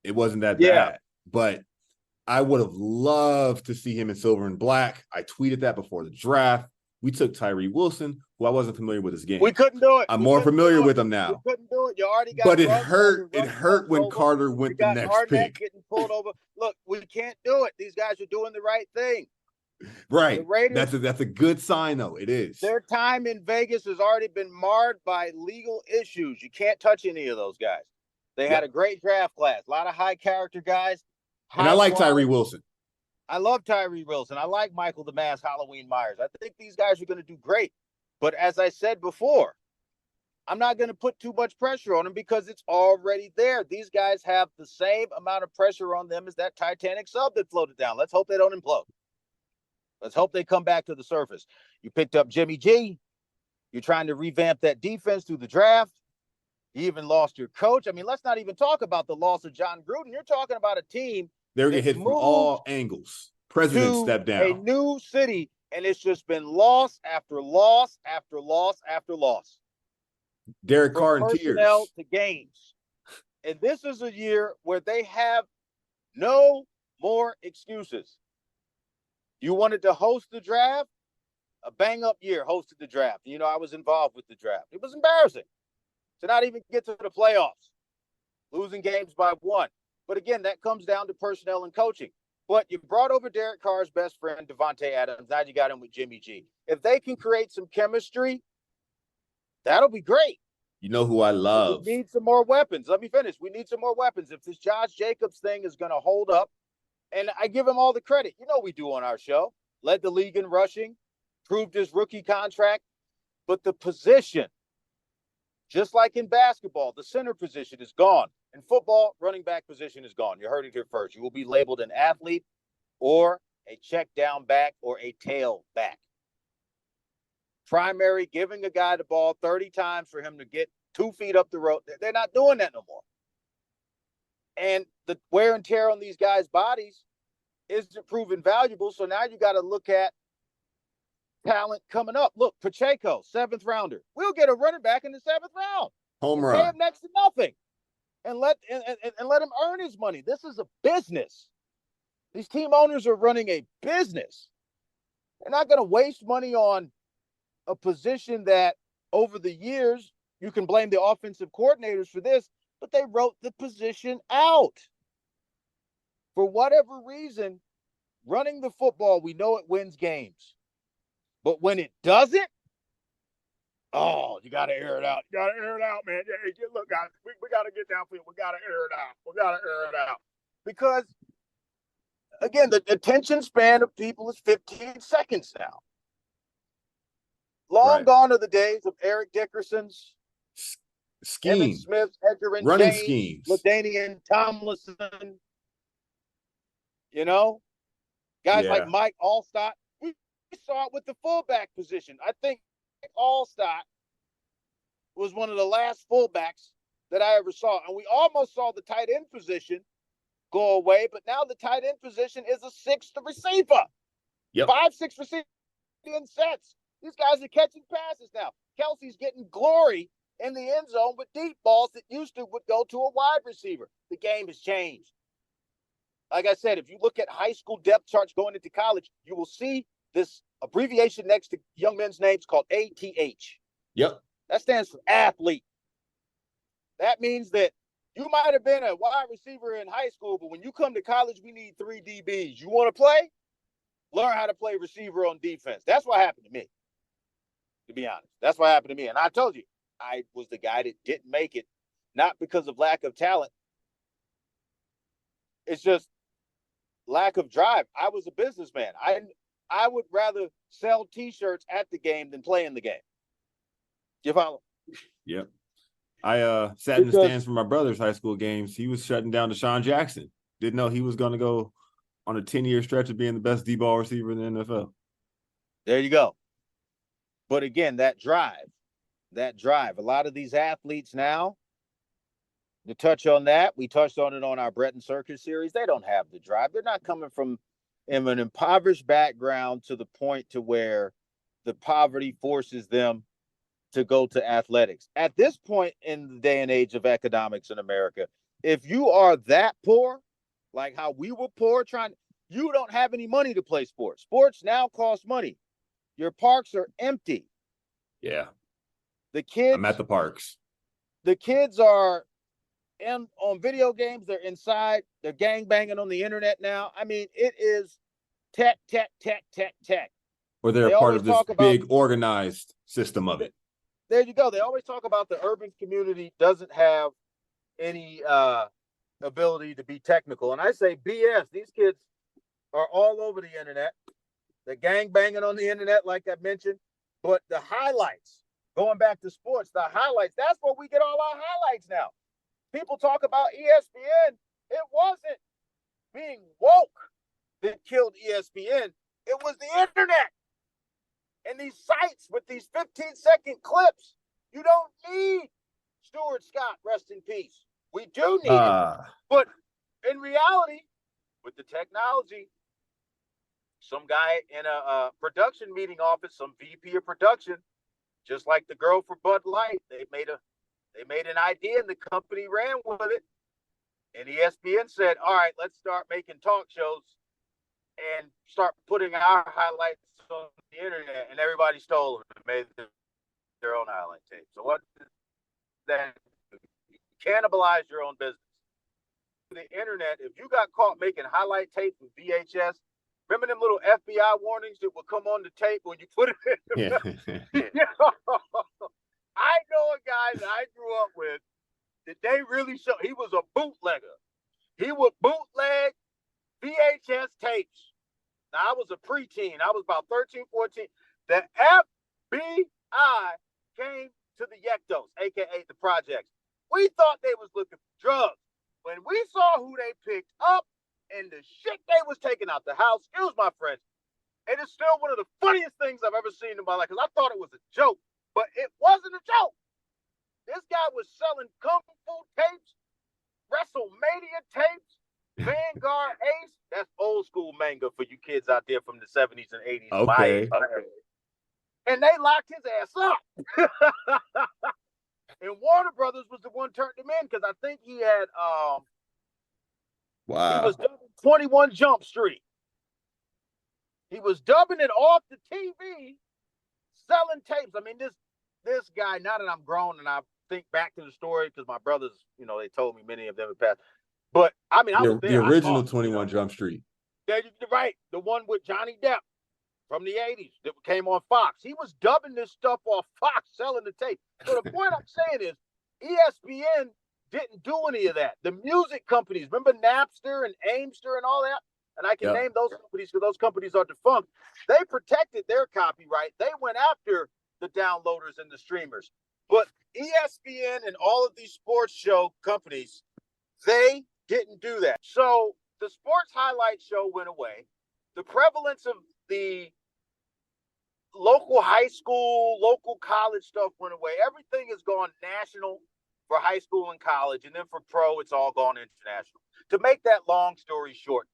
It wasn't that bad, but I would have loved to see him in silver and black. I tweeted that before the draft. We took Tyree Wilson, who I wasn't familiar with his game. We couldn't do it. I'm more familiar with him now. We couldn't do it. You already got. But it hurt. It hurt when Carter went the next Arnett pick. Getting pulled over. Look, we can't do it. These guys are doing the right thing. Right. Raiders, that's a good sign, though. It is. Their time in Vegas has already been marred by legal issues. You can't touch any of those guys. They had a great draft class. A lot of high character guys. And I like Tyree Wilson. I love Tyree Wilson. I like Michael the Mask Halloween Myers. I think these guys are going to do great. But as I said before, I'm not going to put too much pressure on them because it's already there. These guys have the same amount of pressure on them as that Titanic sub that floated down. Let's hope they don't implode. Let's hope they come back to the surface. You picked up Jimmy G. You're trying to revamp that defense through the draft. You even lost your coach. I mean, let's not even talk about the loss of John Gruden. You're talking about a team. They're going to hit from all angles. President stepped down. A new city, and it's just been loss after loss after loss after loss. Derek Carr in tears. To games. And this is a year where they have no more excuses. You wanted to host the draft, a bang-up year hosted the draft. You know, I was involved with the draft. It was embarrassing to not even get to the playoffs, losing games by 1. But again, that comes down to personnel and coaching. But you brought over Derek Carr's best friend, Devontae Adams. Now you got him with Jimmy G. If they can create some chemistry, that'll be great. You know who I love? We need some more weapons. Let me finish. We need some more weapons. If this Josh Jacobs thing is going to hold up, and I give him all the credit. You know we do on our show. Led the league in rushing, proved his rookie contract. But the position, just like in basketball, the center position is gone. In football, running back position is gone. You heard it here first. You will be labeled an athlete or a check down back or a tail back. Primary, giving a guy the ball 30 times for him to get 2 feet up the road. They're not doing that no more. And the wear and tear on these guys' bodies isn't proven valuable. So now you got to look at talent coming up. Look, Pacheco, 7th rounder. We'll get a running back in the 7th round. Home Pay run. him next to nothing. And let him earn his money. This is a business. These team owners are running a business. They're not going to waste money on a position that over the years, you can blame the offensive coordinators for this, but they wrote the position out. For whatever reason, running the football, we know it wins games. But when it doesn't, oh, you got to air it out. You got to air it out, man. Hey, look, guys, we got to get downfield. We got to air it out. We got to air it out. Because, again, the attention span of people is 15 seconds now. Long gone are the days of Eric Dickerson's, Emmitt Smith, Edgar and running James, schemes, LaDainian Tomlinson. You know, guys like Mike Allstott. We saw it with the fullback position. I think Allstott was one of the last fullbacks that I ever saw. And we almost saw the tight end position go away, but now the tight end position is a 6th receiver. 5-6 receivers in sets. These guys are catching passes now. Kelsey's getting glory in the end zone with deep balls that used to would go to a wide receiver. The game has changed. Like I said, if you look at high school depth charts going into college, you will see this abbreviation next to young men's names called ATH. Yep. That stands for athlete. That means that you might have been a wide receiver in high school, but when you come to college, we need 3 DBs. You want to play? Learn how to play receiver on defense. That's what happened to me, to be honest. That's what happened to me. And I told you, I was the guy that didn't make it, not because of lack of talent. It's just lack of drive. I was a businessman. I would rather sell T-shirts at the game than play in the game. You follow? Yep. I sat in the stands for my brother's high school games. He was shutting down Deshaun Jackson. Didn't know he was going to go on a 10-year stretch of being the best D-ball receiver in the NFL. There you go. But again, that drive. A lot of these athletes now, to touch on that, we touched on it on our Breton Circus series. They don't have the drive. They're not coming from an impoverished background to the point to where the poverty forces them to go to athletics. At this point in the day and age of economics in America, if you are that poor, like how we were poor, you don't have any money to play sports. Sports now cost money. Your parks are empty. Yeah. The kids. I'm at the parks. The kids are on video games. They're inside. They're gangbanging on the internet now. I mean, it is tech. Or they're part of this big organized system of it. There you go. They always talk about the urban community doesn't have any ability to be technical. And I say BS. These kids are all over the internet. They're gangbanging on the internet, like I mentioned. But the highlights, going back to sports, the highlights, that's where we get all our highlights now. People talk about ESPN. It wasn't being woke that killed ESPN. It was the internet. And these sites with these 15-second clips, you don't need Stuart Scott, rest in peace. We do need it. But in reality, with the technology, some guy in a production meeting office, some VP of production, just like the girl for Bud Light, they made an idea and the company ran with it. And ESPN said, all right, let's start making talk shows and start putting our highlights on the internet. And everybody stole them and made their own highlight tape. So what does that do? You cannibalize your own business. The internet, if you got caught making highlight tapes with VHS, remember them little FBI warnings that would come on the tape when you put it in? I know a guy that I grew up with that they really showed. He was a bootlegger. He would bootleg VHS tapes. Now, I was a preteen. I was about 13, 14. The FBI came to the Yektos, a.k.a. the projects. We thought they was looking for drugs. When we saw who they picked up and the shit they was taking out the house, excuse my French, it is still one of the funniest things I've ever seen in my life because I thought it was a joke, but it wasn't a joke. This guy was selling Kung Fu tapes, WrestleMania tapes, Vanguard Ace. That's old school manga for you kids out there from the 70s and 80s. Okay. And they locked his ass up. And Warner Brothers was the one turned him in because I think he had he was dubbing 21 Jump Street. He was dubbing it off the TV, selling tapes. I mean, this guy, now that I'm grown and I think back to the story, because my brothers, they told me many of them had passed. But I mean, I was there. The original 21 Jump Street. Yeah, you're right. The one with Johnny Depp from the 80s that came on Fox. He was dubbing this stuff off Fox, selling the tape. So the point I'm saying is ESPN didn't do any of that. The music companies, remember Napster and Aimster and all that? And I can name those companies because those companies are defunct. They protected their copyright. They went after the downloaders and the streamers. But ESPN and all of these sports show companies, they didn't do that. So the sports highlight show went away. The prevalence of the local high school, local college stuff went away. Everything has gone national for high school and college. And then for pro, it's all gone international. To make that long story short,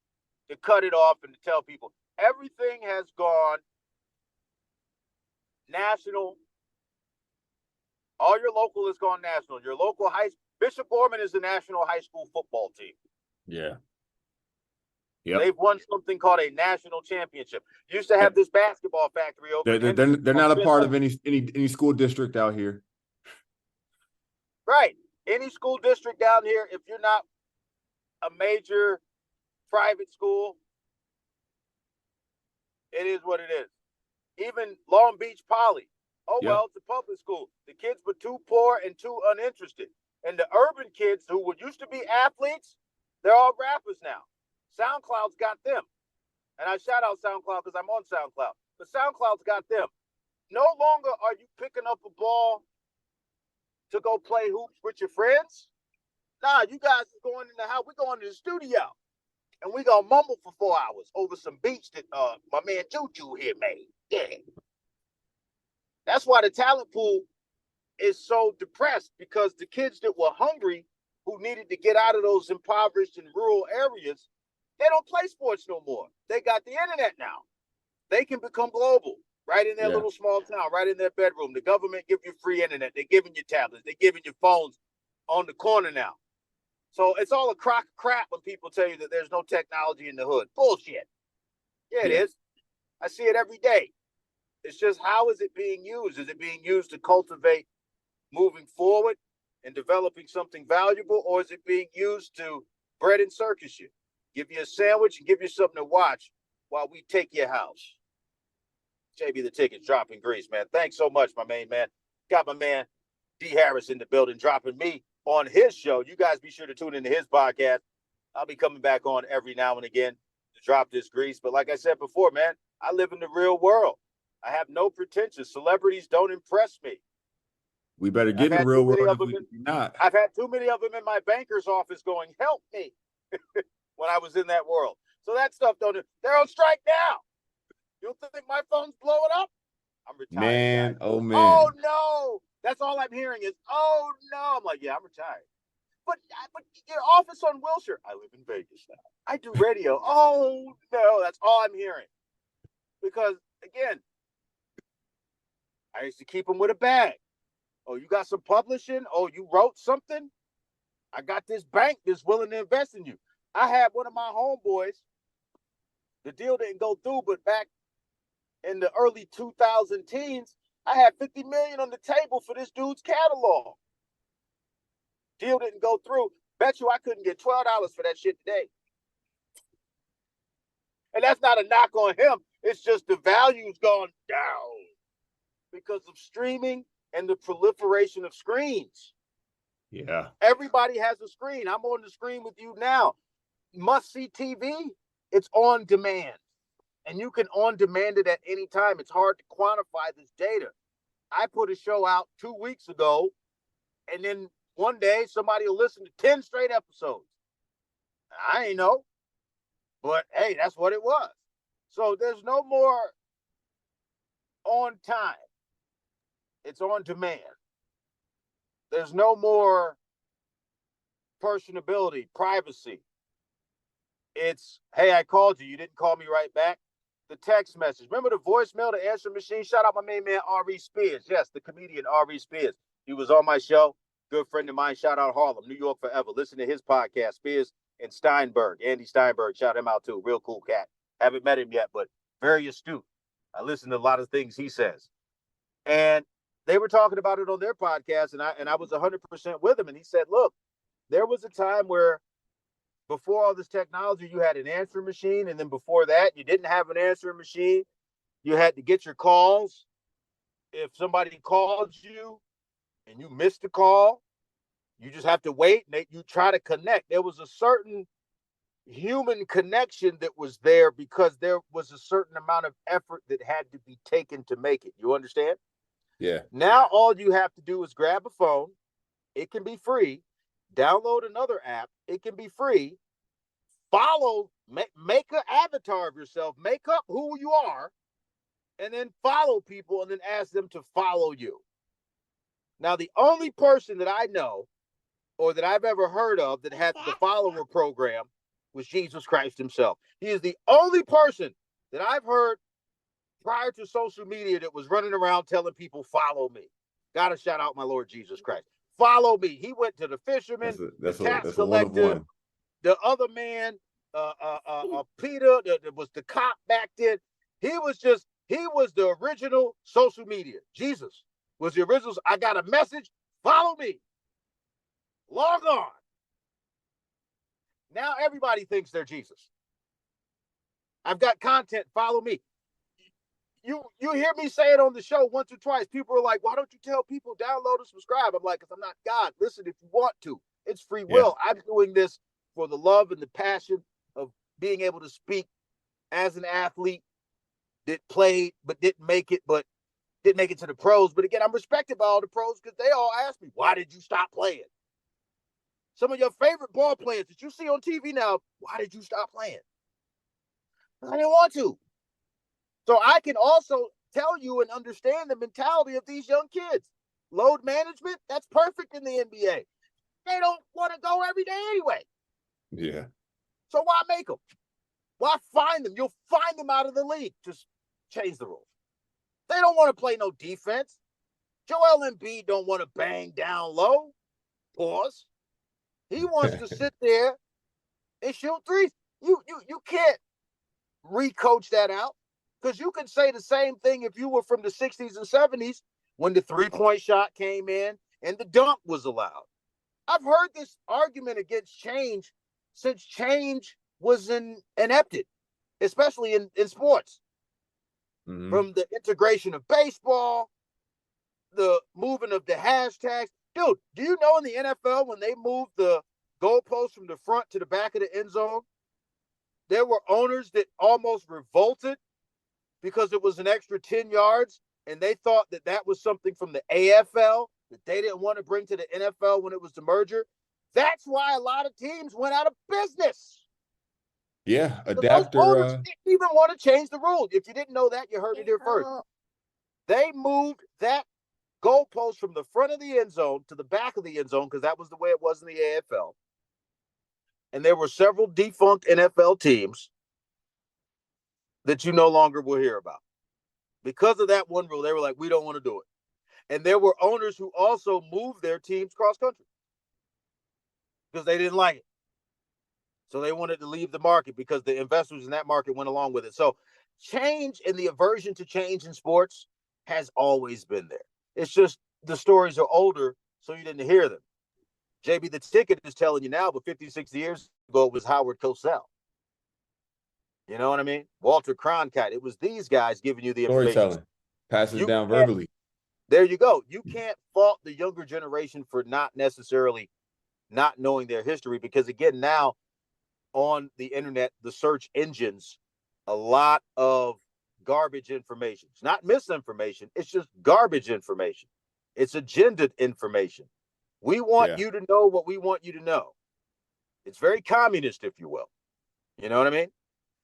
to cut it off and to tell people, everything has gone national. All your local has gone national. Your local Bishop Gorman is the national high school football team. Yeah. Yep. They've won something called a national championship. Used to have this basketball factory over. They're not a part of any school district out here. Right. Any school district down here, if you're not a major private school, it is what it is. Even Long Beach Poly. Well, it's a public school. The kids were too poor and too uninterested. And the urban kids who used to be athletes, they're all rappers now. SoundCloud's got them. And I shout out SoundCloud because I'm on SoundCloud. But SoundCloud's got them. No longer are you picking up a ball to go play hoops with your friends. Nah, you guys are going in the house. We're going to the studio. And we're going to mumble for 4 hours over some beats that my man Choo-Choo here made. Yeah. That's why the talent pool is so depressed, because the kids that were hungry, who needed to get out of those impoverished and rural areas, they don't play sports no more. They got the internet now. They can become global right in their little small town, right in their bedroom. The government give you free internet. They're giving you tablets. They're giving you phones on the corner now. So it's all a crock of crap when people tell you that there's no technology in the hood. Bullshit. Yeah, it is. I see it every day. It's just, how is it being used? Is it being used to cultivate moving forward and developing something valuable, or is it being used to bread and circus you? Give you a sandwich and give you something to watch while we take your house. JB the Ticket's dropping grease, man. Thanks so much, my main man. Got my man D Harris in the building, dropping me on his show. You guys be sure to tune into his podcast. I'll be coming back on every now and again to drop this grease. But like I said before, man, I live in the real world. I have no pretensions. Celebrities don't impress me. We better get in the real world if we not. I've had too many of them in my banker's office going, help me, when I was in that world. So that stuff they're on strike now. You think my phone's blowing up? I'm retired. Man, guys. oh man. Oh no. That's all I'm hearing is, oh no. I'm like, yeah, I'm retired. But your office on Wilshire. I live in Vegas now. I do radio. Oh no. That's all I'm hearing. Because again, I used to keep them with a bag. Oh, you got some publishing? Oh, you wrote something? I got this bank that's willing to invest in you. I had one of my homeboys, the deal didn't go through, but back in the early 2000 teens, I had $50 million on the table for this dude's catalog. Deal didn't go through. Bet you I couldn't get $12 for that shit today. And that's not a knock on him. It's just the value's gone down because of streaming and the proliferation of screens. Yeah. Everybody has a screen. I'm on the screen with you now. Must-see TV, it's on demand. And you can on demand it at any time. It's hard to quantify this data. I put a show out 2 weeks ago, and then one day somebody will listen to 10 straight episodes. I ain't know. But, hey, that's what it was. So there's no more on time. It's on demand. There's no more personability, privacy. It's, hey, I called you. You didn't call me right back. The text message. Remember the voicemail, the answer machine? Shout out my main man, R.E. Spears. Yes, the comedian R.E. Spears. He was on my show. Good friend of mine. Shout out Harlem, New York forever. Listen to his podcast, Spears and Steinberg. Andy Steinberg. Shout him out too. Real cool cat. Haven't met him yet, but very astute. I listen to a lot of things he says. And they were talking about it on their podcast, and I was 100% with him. And he said, look, there was a time where before all this technology, you had an answering machine. And then before that, you didn't have an answering machine. You had to get your calls. If somebody called you and you missed the call, you just have to wait and you try to connect. There was a certain human connection that was there because there was a certain amount of effort that had to be taken to make it. You understand? Yeah. Now all you have to do is grab a phone. It can be free. Download another app. It can be free. Follow, make an avatar of yourself. Make up who you are. And then follow people and then ask them to follow you. Now, the only person that I know or that I've ever heard of that had the follower program was Jesus Christ himself. He is the only person that I've heard prior to social media that was running around telling people, follow me. Got to shout out my Lord Jesus Christ. Follow me. He went to the fisherman, the tax collector, the other man, Peter, that was the cop back then. He was the original social media. Jesus was the original. I got a message. Follow me. Log on. Now everybody thinks they're Jesus. I've got content. Follow me. You hear me say it on the show once or twice. People are like, why don't you tell people download and subscribe? I'm like, because I'm not God. Listen, if you want to, it's free will. I'm doing this for the love and the passion of being able to speak as an athlete that played but didn't make it to the pros. But again, I'm respected by all the pros because they all ask me, why did you stop playing? Some of your favorite ball players that you see on TV now, why did you stop playing? I didn't want to. So I can also tell you and understand the mentality of these young kids. Load management, that's perfect in the NBA. They don't want to go every day anyway. Yeah. So why make them? Why find them? You'll find them out of the league. Just change the rules. They don't want to play no defense. Joel Embiid don't want to bang down low. Pause. He wants to sit there and shoot threes. You can't recoach that out. Because you could say the same thing if you were from the 60s and 70s when the three-point shot came in and the dunk was allowed. I've heard this argument against change since change was enacted, especially in sports. Mm-hmm. From the integration of baseball, the moving of the hashtags. Dude, do you know in the NFL when they moved the goalposts from the front to the back of the end zone, there were owners that almost revolted because it was an extra 10 yards, and they thought that was something from the AFL that they didn't want to bring to the NFL when it was the merger. That's why a lot of teams went out of business. Yeah, adapter. Those owners didn't even want to change the rules. If you didn't know that, you heard it here first. They moved that goalpost from the front of the end zone to the back of the end zone because that was the way it was in the AFL. And there were several defunct NFL teams that you no longer will hear about. Because of that one rule, they were like, we don't want to do it. And there were owners who also moved their teams cross country. because they didn't like it. So they wanted to leave the market because the investors in that market went along with it. So change and the aversion to change in sports has always been there. It's just the stories are older, so you didn't hear them. JB the Ticket is telling you now, but 50, 60 years ago, it was Howard Cosell. You know what I mean? Walter Cronkite. It was these guys giving you the information. Storytelling. Pass it down verbally. There you go. You can't fault the younger generation for not necessarily not knowing their history, because, again, now on the internet, the search engines, a lot of garbage information. It's not misinformation. It's just garbage information. It's agendaed information. We want you to know what we want you to know. It's very communist, if you will. You know what I mean?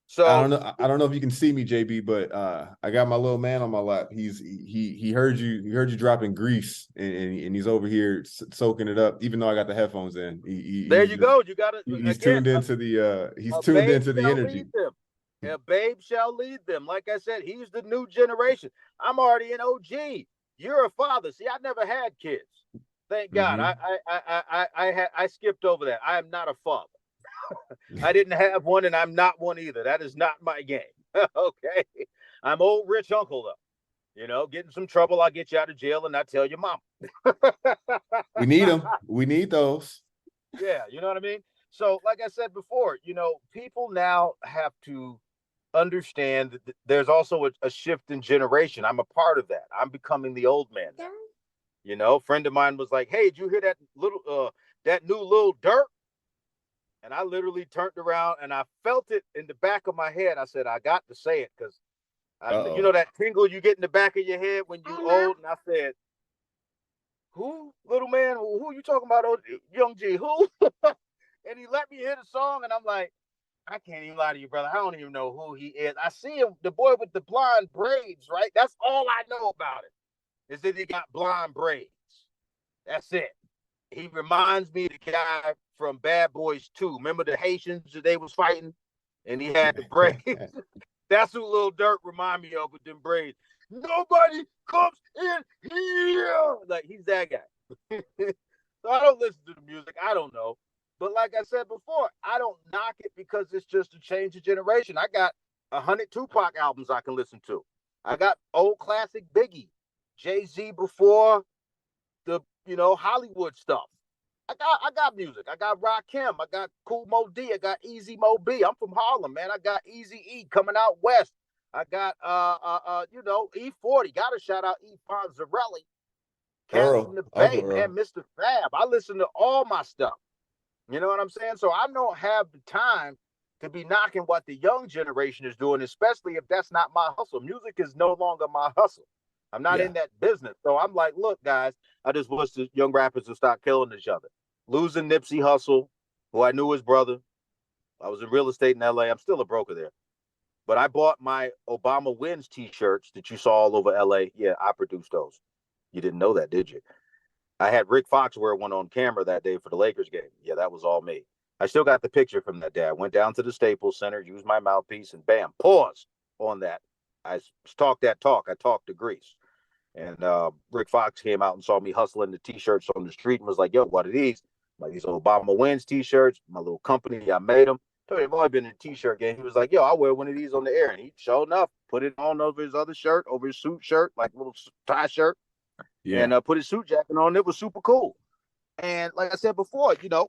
So I don't know if you can see me, JB, but I got my little man on my lap. He heard you dropping grease, and he's over here soaking it up, even though I got the headphones in. There you go. You got it. He's tuned into the energy. A babe shall lead them. Like I said, he's the new generation. I'm already an OG. You're a father. See, I never had kids. Thank God. I skipped over that. I am not a father. I didn't have one, and I'm not one either. That is not my game. Okay. I'm old rich uncle, though. You know, get in some trouble, I'll get you out of jail and not tell your mom. We need them. We need those. Yeah, you know what I mean? So, like I said before, you know, people now have to understand that there's also a shift in generation. I'm a part of that. I'm becoming the old man now. You know, a friend of mine was like, "Hey, did you hear that new Lil Durk?" And I literally turned around and I felt it in the back of my head. I said, I got to say it, because you know that tingle you get in the back of your head when you old. And I said, "Who, little man? Who you talking about, Young G? Who?" And he let me hear the song, and I'm like, I can't even lie to you, brother. I don't even know who he is. I see him, the boy with the blonde braids, right? That's all I know about it, is that he got blonde braids. That's it. He reminds me of the guy from Bad Boys 2. Remember the Haitians that they was fighting? And he had the braids. That's who Lil Durk remind me of, with them braids. Nobody comes in here. Like, he's that guy. So I don't listen to the music. I don't know. But like I said before, I don't knock it because it's just a change of generation. I got 100 Tupac albums I can listen to. I got old classic Biggie, Jay-Z before the, you know, Hollywood stuff. I got music. I got Rakim. I got Kool Mo D. I got Easy Mo B. I'm from Harlem, man. I got Easy E coming out west. I got you know, E40. Got to shout out E Fonzarelli. Cats from the Bay, man. Mr. Fab. I listen to all my stuff. You know what I'm saying? So I don't have the time to be knocking what the young generation is doing, especially if that's not my hustle. Music is no longer my hustle. I'm not in that business. So I'm like, look, guys, I just wish the young rappers would stop killing each other. Losing Nipsey Hussle, who I knew his brother. I was in real estate in LA. I'm still a broker there. But I bought my Obama Wins t-shirts that you saw all over LA. Yeah, I produced those. You didn't know that, did you? I had Rick Fox wear one on camera that day for the Lakers game. Yeah, that was all me. I still got the picture from that day. I went down to the Staples Center, used my mouthpiece, and bam, pause on that. I talked that talk. I talked to Greece. And Rick Fox came out and saw me hustling the t-shirts on the street and was like, "Yo, what are these?" I'm like, "These Obama Wins t-shirts, my little company, I made them." Told him I've only been in a t-shirt game. He was like, "Yo, I'll wear one of these on the air." And he, sure enough, put it on over his other shirt, over his suit shirt, like a little tie shirt. Yeah. And put his suit jacket on. It was super cool. And like I said before, you know,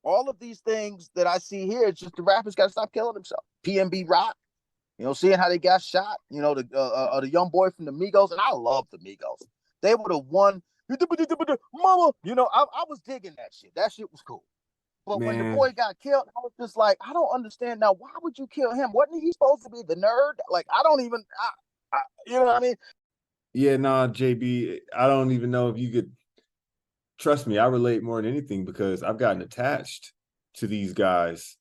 all of these things that I see here, it's just the rappers got to stop killing themselves. PNB Rock, you know, seeing how they got shot, you know, the young boy from the Migos. And I love the Migos. They would have won. Mama, you know, I was digging that shit. That shit was cool. But when the boy got killed, I was just like, I don't understand now. Why would you kill him? Wasn't he supposed to be the nerd? Like, I don't even, you know what I mean? Yeah, nah, JB, I don't even know if you could trust me. I relate more than anything because I've gotten attached to these guys.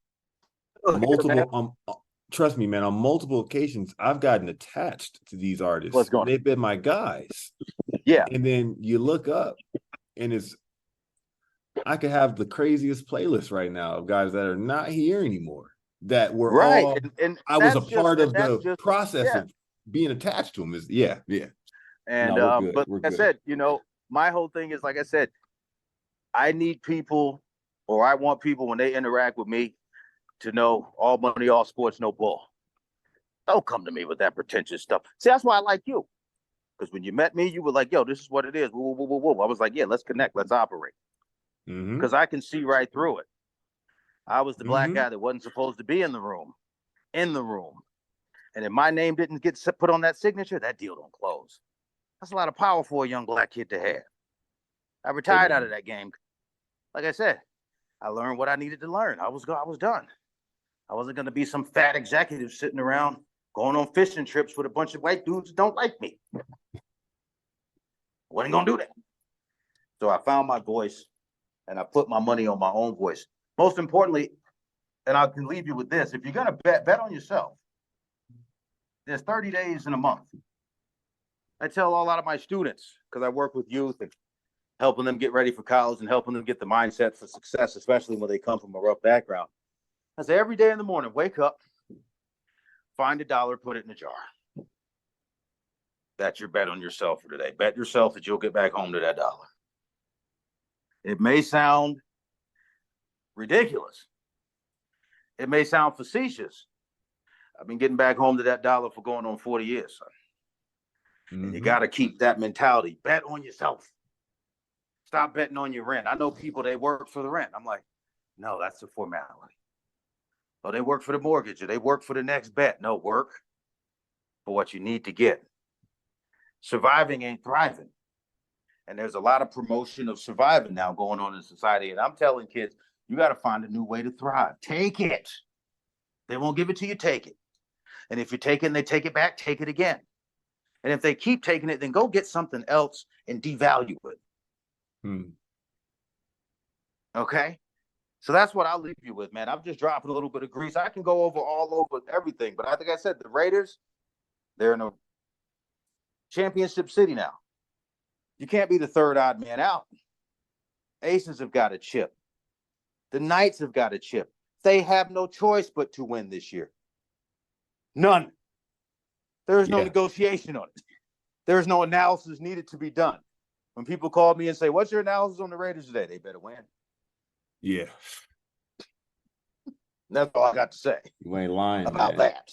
Trust me, man, on multiple occasions, I've gotten attached to these artists. They've been my guys. Yeah. And then you look up and I could have the craziest playlist right now of guys that are not here anymore. That were all, and I was a part of the process of being attached to them. And but like I said, you know, my whole thing is, like I said, I need people or I want people when they interact with me to know all money, all sports, no bull. Don't come to me with that pretentious stuff. See, that's why I like you. Because when you met me, you were like, yo, this is what it is. Woo, woo, woo, woo. I was like, yeah, let's connect. Let's operate. Because I can see right through it. I was the black guy that wasn't supposed to be in the room. And if my name didn't get put on that signature, that deal don't close. That's a lot of power for a young black kid to have. I retired out of that game. Like I said, I learned what I needed to learn. I was done. I wasn't going to be some fat executive sitting around going on fishing trips with a bunch of white dudes that don't like me. I wasn't going to do that. So I found my voice, and I put my money on my own voice. Most importantly, and I can leave you with this, if you're going to bet on yourself. There's 30 days in a month. I tell a lot of my students, because I work with youth and helping them get ready for college and helping them get the mindset for success, especially when they come from a rough background. I say every day in the morning, wake up, find $1, put it in a jar. That's your bet on yourself for today. Bet yourself that you'll get back home to that $1. It may sound ridiculous. It may sound facetious. I've been getting back home to that $1 for going on 40 years, son. And you got to keep that mentality. Bet on yourself. Stop betting on your rent. I know people, they work for the rent. I'm like, no, that's a formality. Oh, they work for the mortgage or they work for the next bet. No, work for what you need to get. Surviving ain't thriving. And there's a lot of promotion of surviving now going on in society. And I'm telling kids, you got to find a new way to thrive. Take it. They won't give it to you, take it. And if you take it and they take it back, take it again. And if they keep taking it, then go get something else and devalue it. Okay? So that's what I'll leave you with, man. I'm just dropping a little bit of grease. I can go all over everything. But I think I said the Raiders, they're in a championship city now. You can't be the third odd man out. Aces have got a chip. The Knights have got a chip. They have no choice but to win this year. None. There is no negotiation on it. There is no analysis needed to be done. When people call me and say, what's your analysis on the Raiders today? They better win. Yeah. That's all I got to say. You ain't lying about man. That.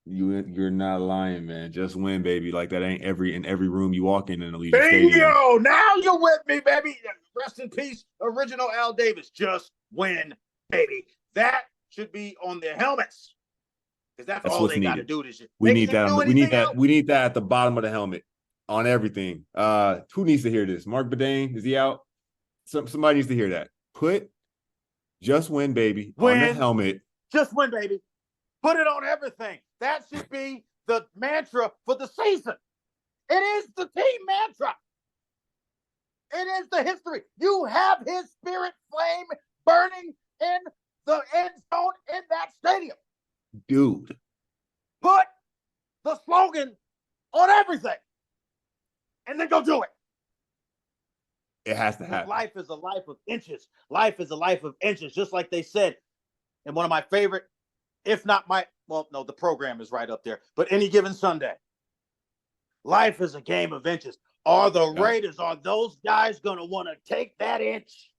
You're not lying, man. Just win, baby. Like that ain't in every room you walk in Allegiant Stadium. Stadium. Now you're with me, baby. Rest in peace, original Al Davis. Just win, baby. That should be on their helmets. Because that's all they got to do this year. We need that. We need that at the bottom of the helmet on everything. Who needs to hear this? Mark Bedane, is he out? Somebody needs to hear that. Put just win, baby, on the helmet. Just win, baby. Put it on everything. That should be the mantra for the season. It is the team mantra. It is the history. You have his spirit flame burning in the end zone in that stadium. Dude. Put the slogan on everything. And then go do it. It has to happen. Life is a life of inches. Life is a life of inches. Just like they said in one of my favorite, if not my, well, no, the program is right up there. But Any Given Sunday. Life is a game of inches. Are the Raiders, are those guys going to want to take that inch?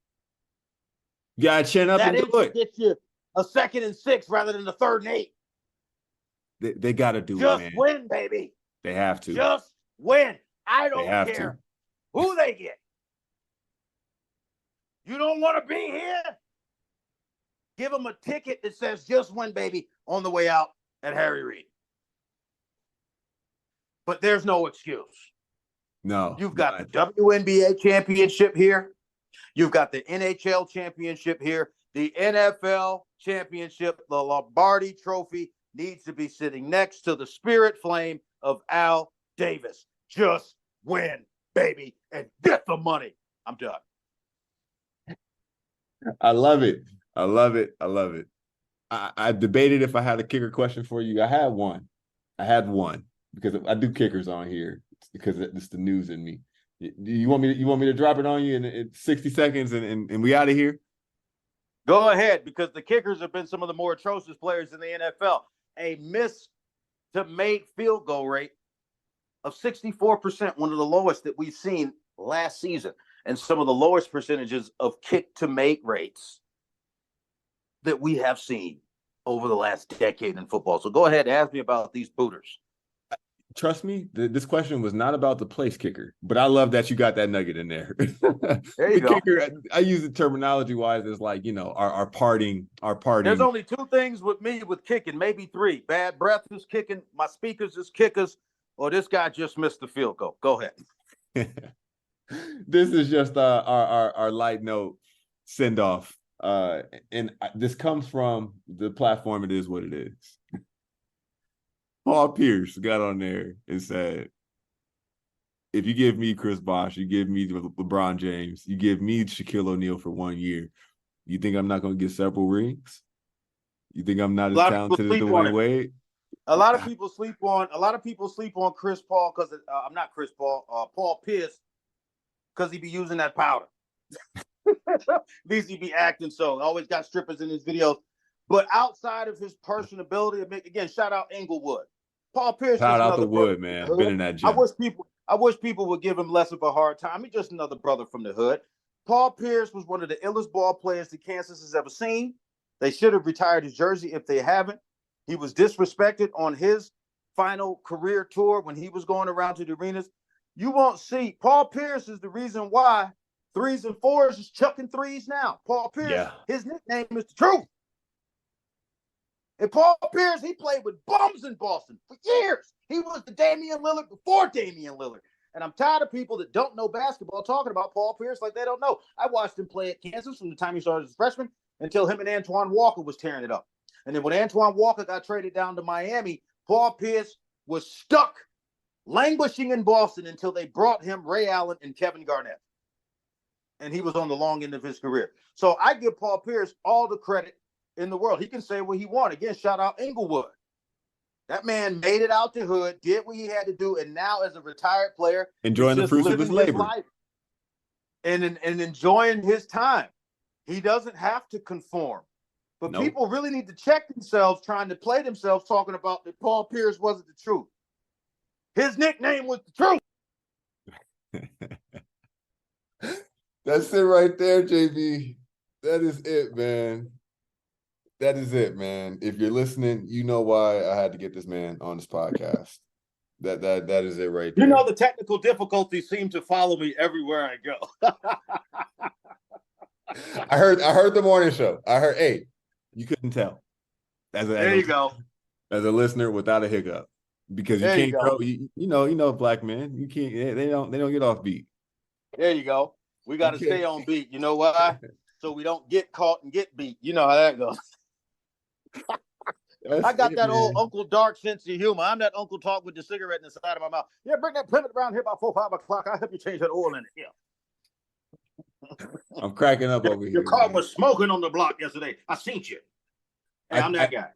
You got to chin up and do it. Get you a 2nd and 6 rather than the 3rd and 8. They got to do it, man. Just win, baby. They have to. Just win. I don't care who they get. You don't want to be here? Give them a ticket that says just win, baby, on the way out at Harry Reid. But there's no excuse. No. You've got the WNBA championship here. You've got the NHL championship here. The NFL championship, the Lombardi Trophy, needs to be sitting next to the spirit flame of Al Davis. Just win, baby, and get the money. I'm done. I love it. I love it. I love it. I debated if I had a kicker question for you. I had one because I do kickers on here because it's the news in me. Do you want me to drop it on you in 60 seconds and we out of here? Go ahead, because the kickers have been some of the more atrocious players in the NFL. A miss to make field goal rate of 64%, one of the lowest that we've seen last season, and some of the lowest percentages of kick to make rates that we have seen over the last decade in football. So go ahead and ask me about these booters. Trust me, this question was not about the place kicker, but I love that you got that nugget in there. There you go. Kicker, I use it terminology wise as like, our parting. There's only two things with me with kicking, maybe three. Bad breath is kicking, my speakers is kickers, or this guy just missed the field goal. Go ahead. This is just our light note send off. And this comes from the platform. It is what it is. Paul Pierce got on there and said, if you give me Chris Bosh, you give me LeBron James, you give me Shaquille O'Neal for 1 year, you think I'm not going to get several rings? You think I'm not as talented as Dwayne Wade? A lot of people sleep on Chris Paul because I'm not Chris Paul, Paul Pierce, because he be using that powder. At least he be acting so. Always got strippers in his videos. But outside of his personability, again, shout out Inglewood. Paul Pierce. Shout out the wood, man. Been in that gym. I wish people would give him less of a hard time. He's just another brother from the hood. Paul Pierce was one of the illest ball players that Kansas has ever seen. They should have retired his jersey if they haven't. He was disrespected on his final career tour when he was going around to the arenas. You won't see. Paul Pierce is the reason why 3s and 4s is chucking threes now. Paul Pierce, His nickname is the truth. And Paul Pierce, he played with bums in Boston for years. He was the Damian Lillard before Damian Lillard. And I'm tired of people that don't know basketball talking about Paul Pierce like they don't know. I watched him play at Kansas from the time he started as a freshman until him and Antoine Walker was tearing it up. And then when Antoine Walker got traded down to Miami, Paul Pierce was stuck, languishing in Boston until they brought him Ray Allen and Kevin Garnett. And he was on the long end of his career. So I give Paul Pierce all the credit in the world. He can say what he wants. Again, shout out Inglewood. That man made it out the hood, did what he had to do, and now as a retired player, enjoying the fruits of his labor and enjoying his time. He doesn't have to conform. But people really need to check themselves trying to play themselves talking about that Paul Pierce wasn't the truth. His nickname was the truth. That's it right there, JB. That is it, man. That is it, man. If you're listening, you know why I had to get this man on this podcast. That is it right there. You know, the technical difficulties seem to follow me everywhere I go. I heard the morning show. I heard, hey, you couldn't tell. There you go. As a listener without a hiccup. Because you can't grow, you know, black man. You can't, they don't get off beat. There you go. We got to stay on beat. You know why? So we don't get caught and get beat. You know how that goes. I got that old Uncle Dark sense of humor. I'm that Uncle Talk with the cigarette in the side of my mouth. Yeah, bring that Plymouth around here about 4, 5 o'clock. I'll help you change that oil in it. Yeah. I'm cracking up over here. Your car was smoking on the block yesterday. I seen you. Hey, I'm that guy.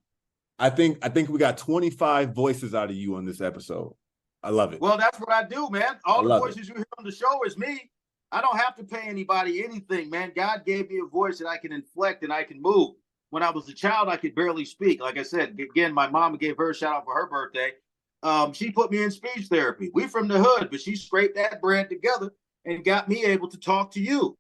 I think we got 25 voices out of you on this episode. I love it. Well, that's what I do, man. All the voices you hear on the show is me. I don't have to pay anybody anything, man. God gave me a voice that I can inflect and I can move. When I was a child, I could barely speak. Like I said, again, my mom gave her a shout out for her birthday. She put me in speech therapy. We from the hood, but she scraped that bread together and got me able to talk to you.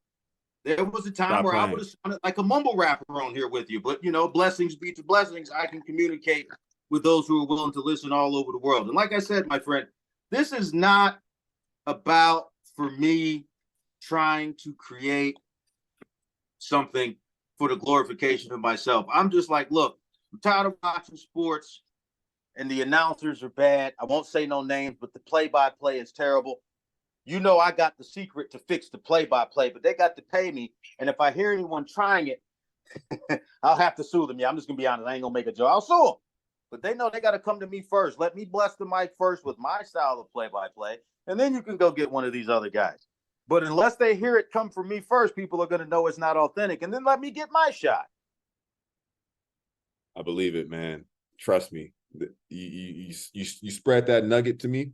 There was a time where I would have sounded like a mumble rapper on here with you. But, you know, blessings be to blessings. I can communicate with those who are willing to listen all over the world. And like I said, my friend, this is not about, for me, trying to create something for the glorification of myself. I'm just like, look, I'm tired of watching sports and the announcers are bad. I won't say no names, but the play-by-play is terrible. You know, I got the secret to fix the play-by-play, but they got to pay me. And if I hear anyone trying it, I'll have to sue them. Yeah, I'm just going to be honest. I ain't going to make a joke. I'll sue them. But they know they got to come to me first. Let me bless the mic first with my style of play-by-play, and then you can go get one of these other guys. But unless they hear it come from me first, people are going to know it's not authentic. And then let me get my shot. I believe it, man. Trust me. You spread that nugget to me.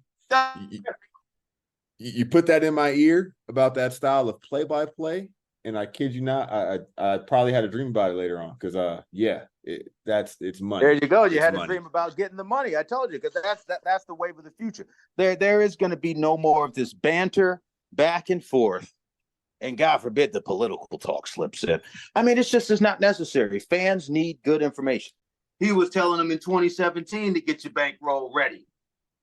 You put that in my ear about that style of play-by-play, and I kid you not, I probably had a dream about it later on because, it's money. There you go. You had a dream about getting the money. I told you, because that's the wave of the future. There is going to be no more of this banter back and forth And God forbid the political talk slips in. I mean, it's not necessary. Fans need good information. He was telling them in 2017 to get your bankroll ready,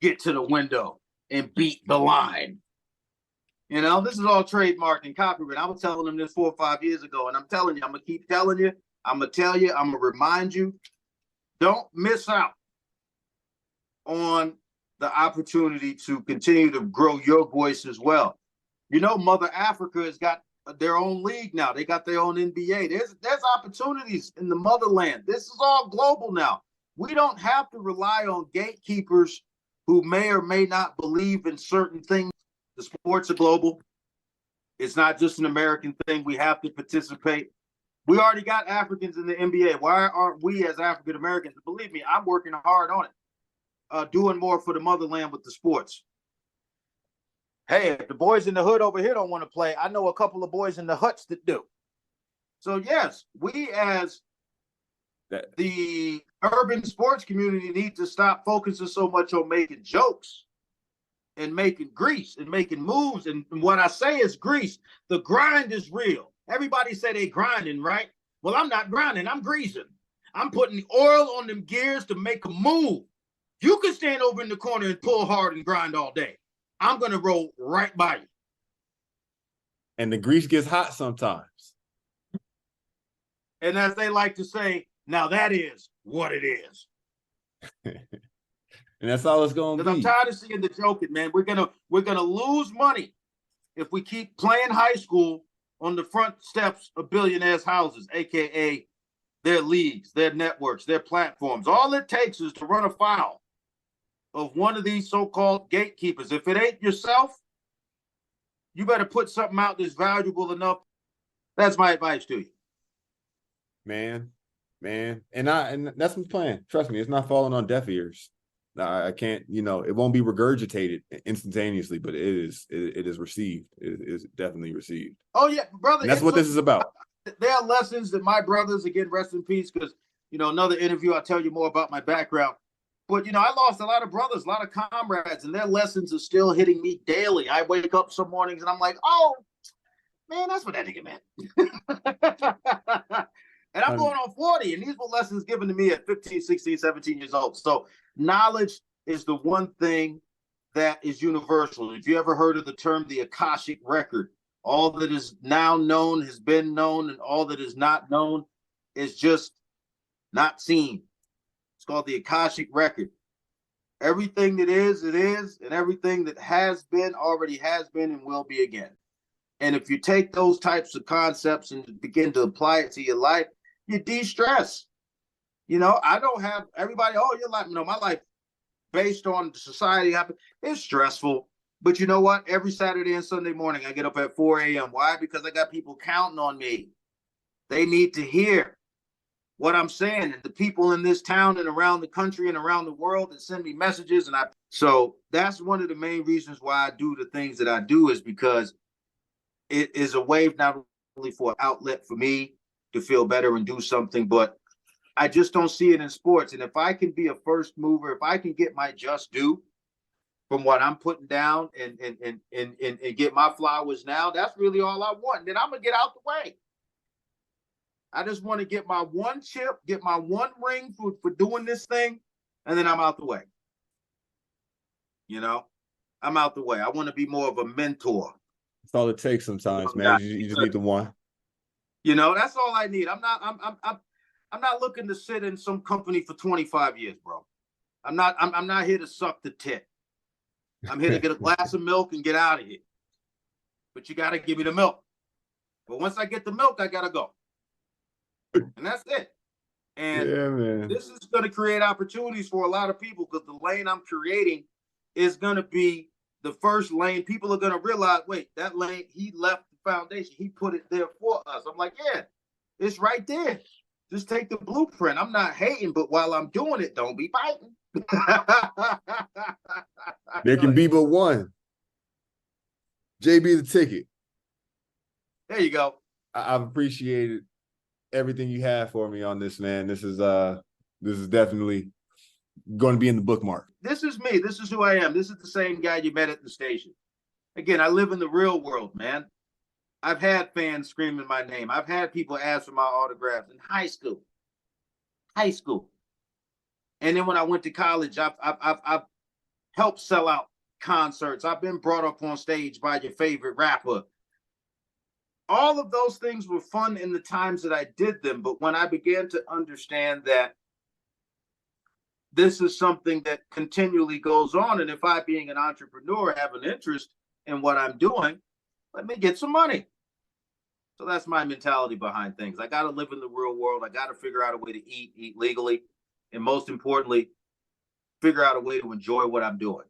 get to the window, and beat the line. You know, this is all trademarked and copyright. I was telling them this 4 or 5 years ago, and I'm telling you, I'm going to keep telling you, I'm going to tell you, I'm going to remind you, don't miss out on the opportunity to continue to grow your voice as well. You know, Mother Africa has got their own league now. They got their own NBA. There's opportunities in the motherland. This is all global now. We don't have to rely on gatekeepers who may or may not believe in certain things. The sports are global. It's not just an American thing. We have to participate. We already got Africans in the NBA. Why aren't we as African Americans? Believe me, I'm working hard on it, doing more for the motherland with the sports. Hey, if the boys in the hood over here don't want to play, I know a couple of boys in the huts that do. So yes, we as the urban sports community need to stop focusing so much on making jokes and making grease and making moves. And what I say is grease. The grind is real. Everybody say they grinding, right? Well, I'm not grinding. I'm greasing. I'm putting the oil on them gears to make a move. You can stand over in the corner and pull hard and grind all day. I'm going to roll right by you. And the grease gets hot sometimes. And as they like to say, now that is what it is. And that's all it's going to be. Because I'm tired of seeing the joking, man. We're gonna lose money if we keep playing high school on the front steps of billionaires' houses, aka their leagues, their networks, their platforms. All it takes is to run afoul of one of these so-called gatekeepers. If it ain't yourself, you better put something out that's valuable enough. That's my advice to you. Man. And that's my plan. Trust me, it's not falling on deaf ears. I can't, it won't be regurgitated instantaneously, but it is received. It is definitely received. Oh yeah, brother. And that's what this is about. There are lessons that my brothers, again, rest in peace, because, another interview, I'll tell you more about my background. But, I lost a lot of brothers, a lot of comrades, and their lessons are still hitting me daily. I wake up some mornings and I'm like, oh, man, that's what that nigga meant. And I'm going on 40, and these were lessons given to me at 15, 16, 17 years old. So knowledge is the one thing that is universal. If you ever heard of the term the Akashic record, all that is now known has been known, and all that is not known is just not seen. It's called the Akashic record. Everything that is, it is, and everything that has been already has been and will be again. And if you take those types of concepts and begin to apply it to your life, you de-stress. I don't have everybody, your life, my life based on society, it's stressful. But you know what? Every Saturday and Sunday morning, I get up at 4 a.m. Why? Because I got people counting on me. They need to hear what I'm saying. And the people in this town and around the country and around the world that send me messages. So that's one of the main reasons why I do the things that I do, is because it is a way not only for an outlet for me to feel better and do something, but I just don't see it in sports. And if I can be a first mover, if I can get my just due from what I'm putting down and get my flowers now, that's really all I want. And then I'm going to get out the way. I just want to get my one chip, get my one ring for doing this thing, and then I'm out the way. I'm out the way. I want to be more of a mentor. That's all it takes sometimes, man. You just need the one. That's all I need. I'm not looking to sit in some company for 25 years, bro. I'm not here to suck the tit. I'm here to get a glass of milk and get out of here. But you got to give me the milk. But once I get the milk, I got to go. And that's it. And this is going to create opportunities for a lot of people, because the lane I'm creating is going to be the first lane. People are going to realize, wait, that lane, he left the foundation. He put it there for us. I'm like, yeah, it's right there. Just take the blueprint. I'm not hating, but while I'm doing it, don't be biting. There can be but one. JB the ticket. There you go. I've appreciated everything you have for me on this, man. This is definitely going to be in the bookmark. This is me. This is who I am. This is the same guy you met at the station. Again, I live in the real world, man. I've had fans screaming my name. I've had people ask for my autographs in high school. And then when I went to college, I've helped sell out concerts. I've been brought up on stage by your favorite rapper. All of those things were fun in the times that I did them. But when I began to understand that this is something that continually goes on, and if I, being an entrepreneur, have an interest in what I'm doing, let me get some money. So that's my mentality behind things. I got to live in the real world. I got to figure out a way to eat legally, and most importantly, figure out a way to enjoy what I'm doing.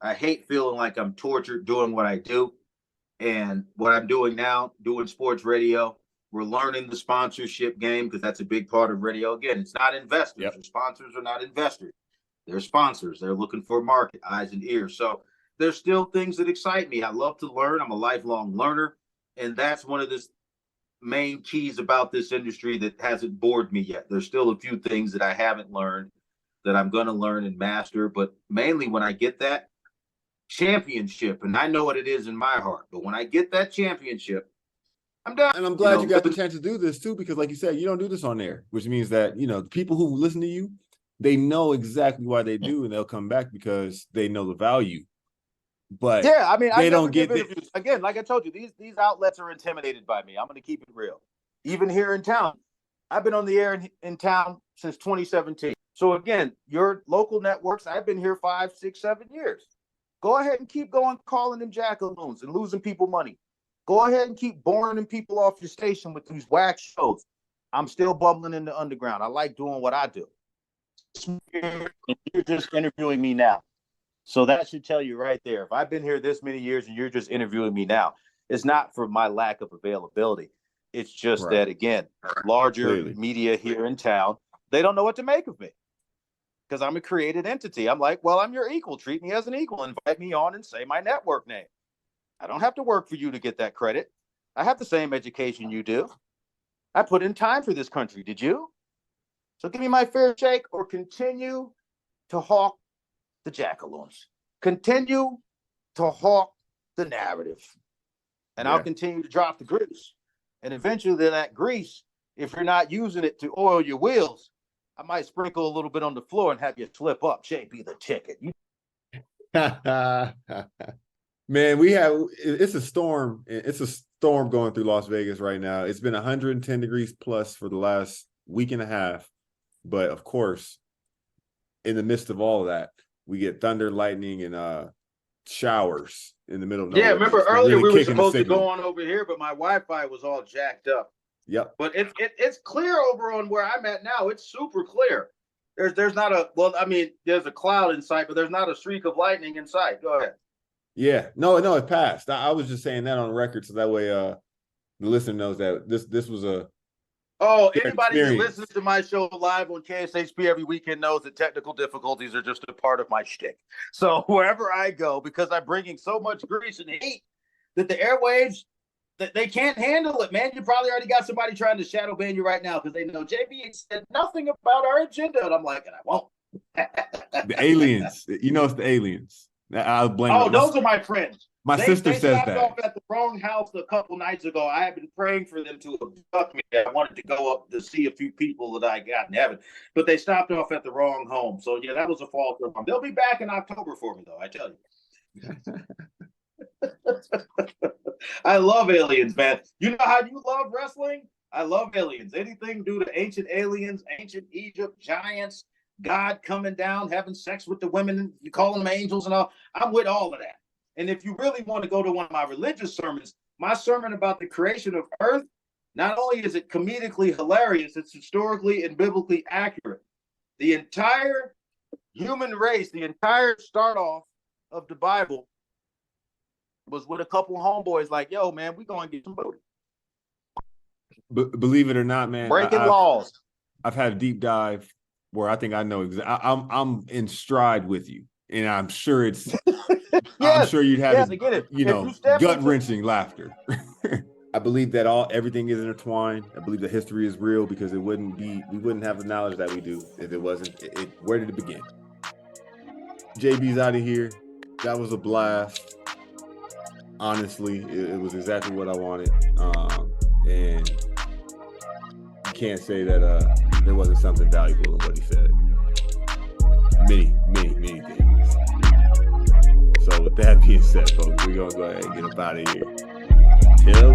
I hate feeling like I'm tortured doing what I do. And what I'm doing now, doing sports radio, we're learning the sponsorship game because that's a big part of radio. Again, it's not investors. Yep. Your sponsors are not investors. They're sponsors. They're looking for market, eyes and ears. So there's still things that excite me. I love to learn. I'm a lifelong learner. And that's one of the main keys about this industry that hasn't bored me yet. There's still a few things that I haven't learned that I'm going to learn and master. But mainly when I get that championship, and I know what it is in my heart, but when I get that championship, I'm done. And I'm glad you got the chance to do this too, because like you said, you don't do this on air, which means that, the people who listen to you, they know exactly why they do, and they'll come back because they know the value. But yeah, I mean, they don't get interviews. Again, like I told you, these outlets are intimidated by me. I'm going to keep it real. Even here in town, I've been on the air in town since 2017. So again, your local networks, I've been here 5, 6, 7 years. Go ahead and keep going, calling them jackaloons and losing people money. Go ahead and keep boring them people off your station with these whack shows. I'm still bubbling in the underground. I like doing what I do. You're just interviewing me now. So that should tell you right there. If I've been here this many years and you're just interviewing me now, it's not for my lack of availability. It's just that, again, larger media here in town, they don't know what to make of me. Because I'm a created entity. I'm like, well, I'm your equal. Treat me as an equal. Invite me on and say my network name. I don't have to work for you to get that credit. I have the same education you do. I put in time for this country. Did you? So give me my fair shake or continue to hawk the jackaloons. Continue to hawk the narrative. And I'll continue to drop the grease. And eventually that grease, if you're not using it to oil your wheels, I might sprinkle a little bit on the floor and have you slip up. JB the ticket. Man, it's a storm. It's a storm going through Las Vegas right now. It's been 110 degrees plus for the last week and a half. But of course, in the midst of all of that, we get thunder, lightning, and showers in the middle of nowhere. Yeah, remember earlier we were supposed to go on over here, but my Wi-Fi was all jacked up. Yep. But it's clear over on where I'm at now. It's super clear. There's not there's a cloud in sight, but there's not a streak of lightning in sight. Go ahead. Yeah. No, it passed. I was just saying that on the record so that way the listener knows that this was a anybody that listens to my show live on KSHP every weekend knows that technical difficulties are just a part of my shtick. So wherever I go, because I'm bringing so much grease and heat that the airwaves, they can't handle it, man. You probably already got somebody trying to shadow ban you right now because they know JB said nothing about our agenda. And I'm like, and I won't. The aliens. It's the aliens. I'll blame them. Those are my friends. My sister says that. They stopped off at the wrong house a couple nights ago. I have been praying for them to abduct me. I wanted to go up to see a few people that I got in heaven, but they stopped off at the wrong home. So, yeah, that was a fault of them. They'll be back in October for me, though, I tell you. I love aliens, man. You know how you love wrestling? I love aliens. Anything due to ancient aliens, ancient Egypt, giants, God coming down, having sex with the women, you calling them angels and all. I'm with all of that. And if you really want to go to one of my religious sermons, my sermon about the creation of Earth, not only is it comedically hilarious, it's historically and biblically accurate. The entire human race, the entire start off of the Bible was with a couple homeboys like, yo, man, we going to get some booty. Believe it or not, man. Breaking laws. I've had a deep dive where I think I know I'm in stride with you. And I'm sure it's I'm sure you'd have gut-wrenching laughter. I believe that everything is intertwined. I believe that history is real because we wouldn't have the knowledge that we do if it wasn't. Where did it begin? JB's out of here. That was a blast. honestly, it was exactly what I wanted. And you can't say that there wasn't something valuable in what he said. Many things. So with that being said, folks, we're going to go ahead and get up out of here. Till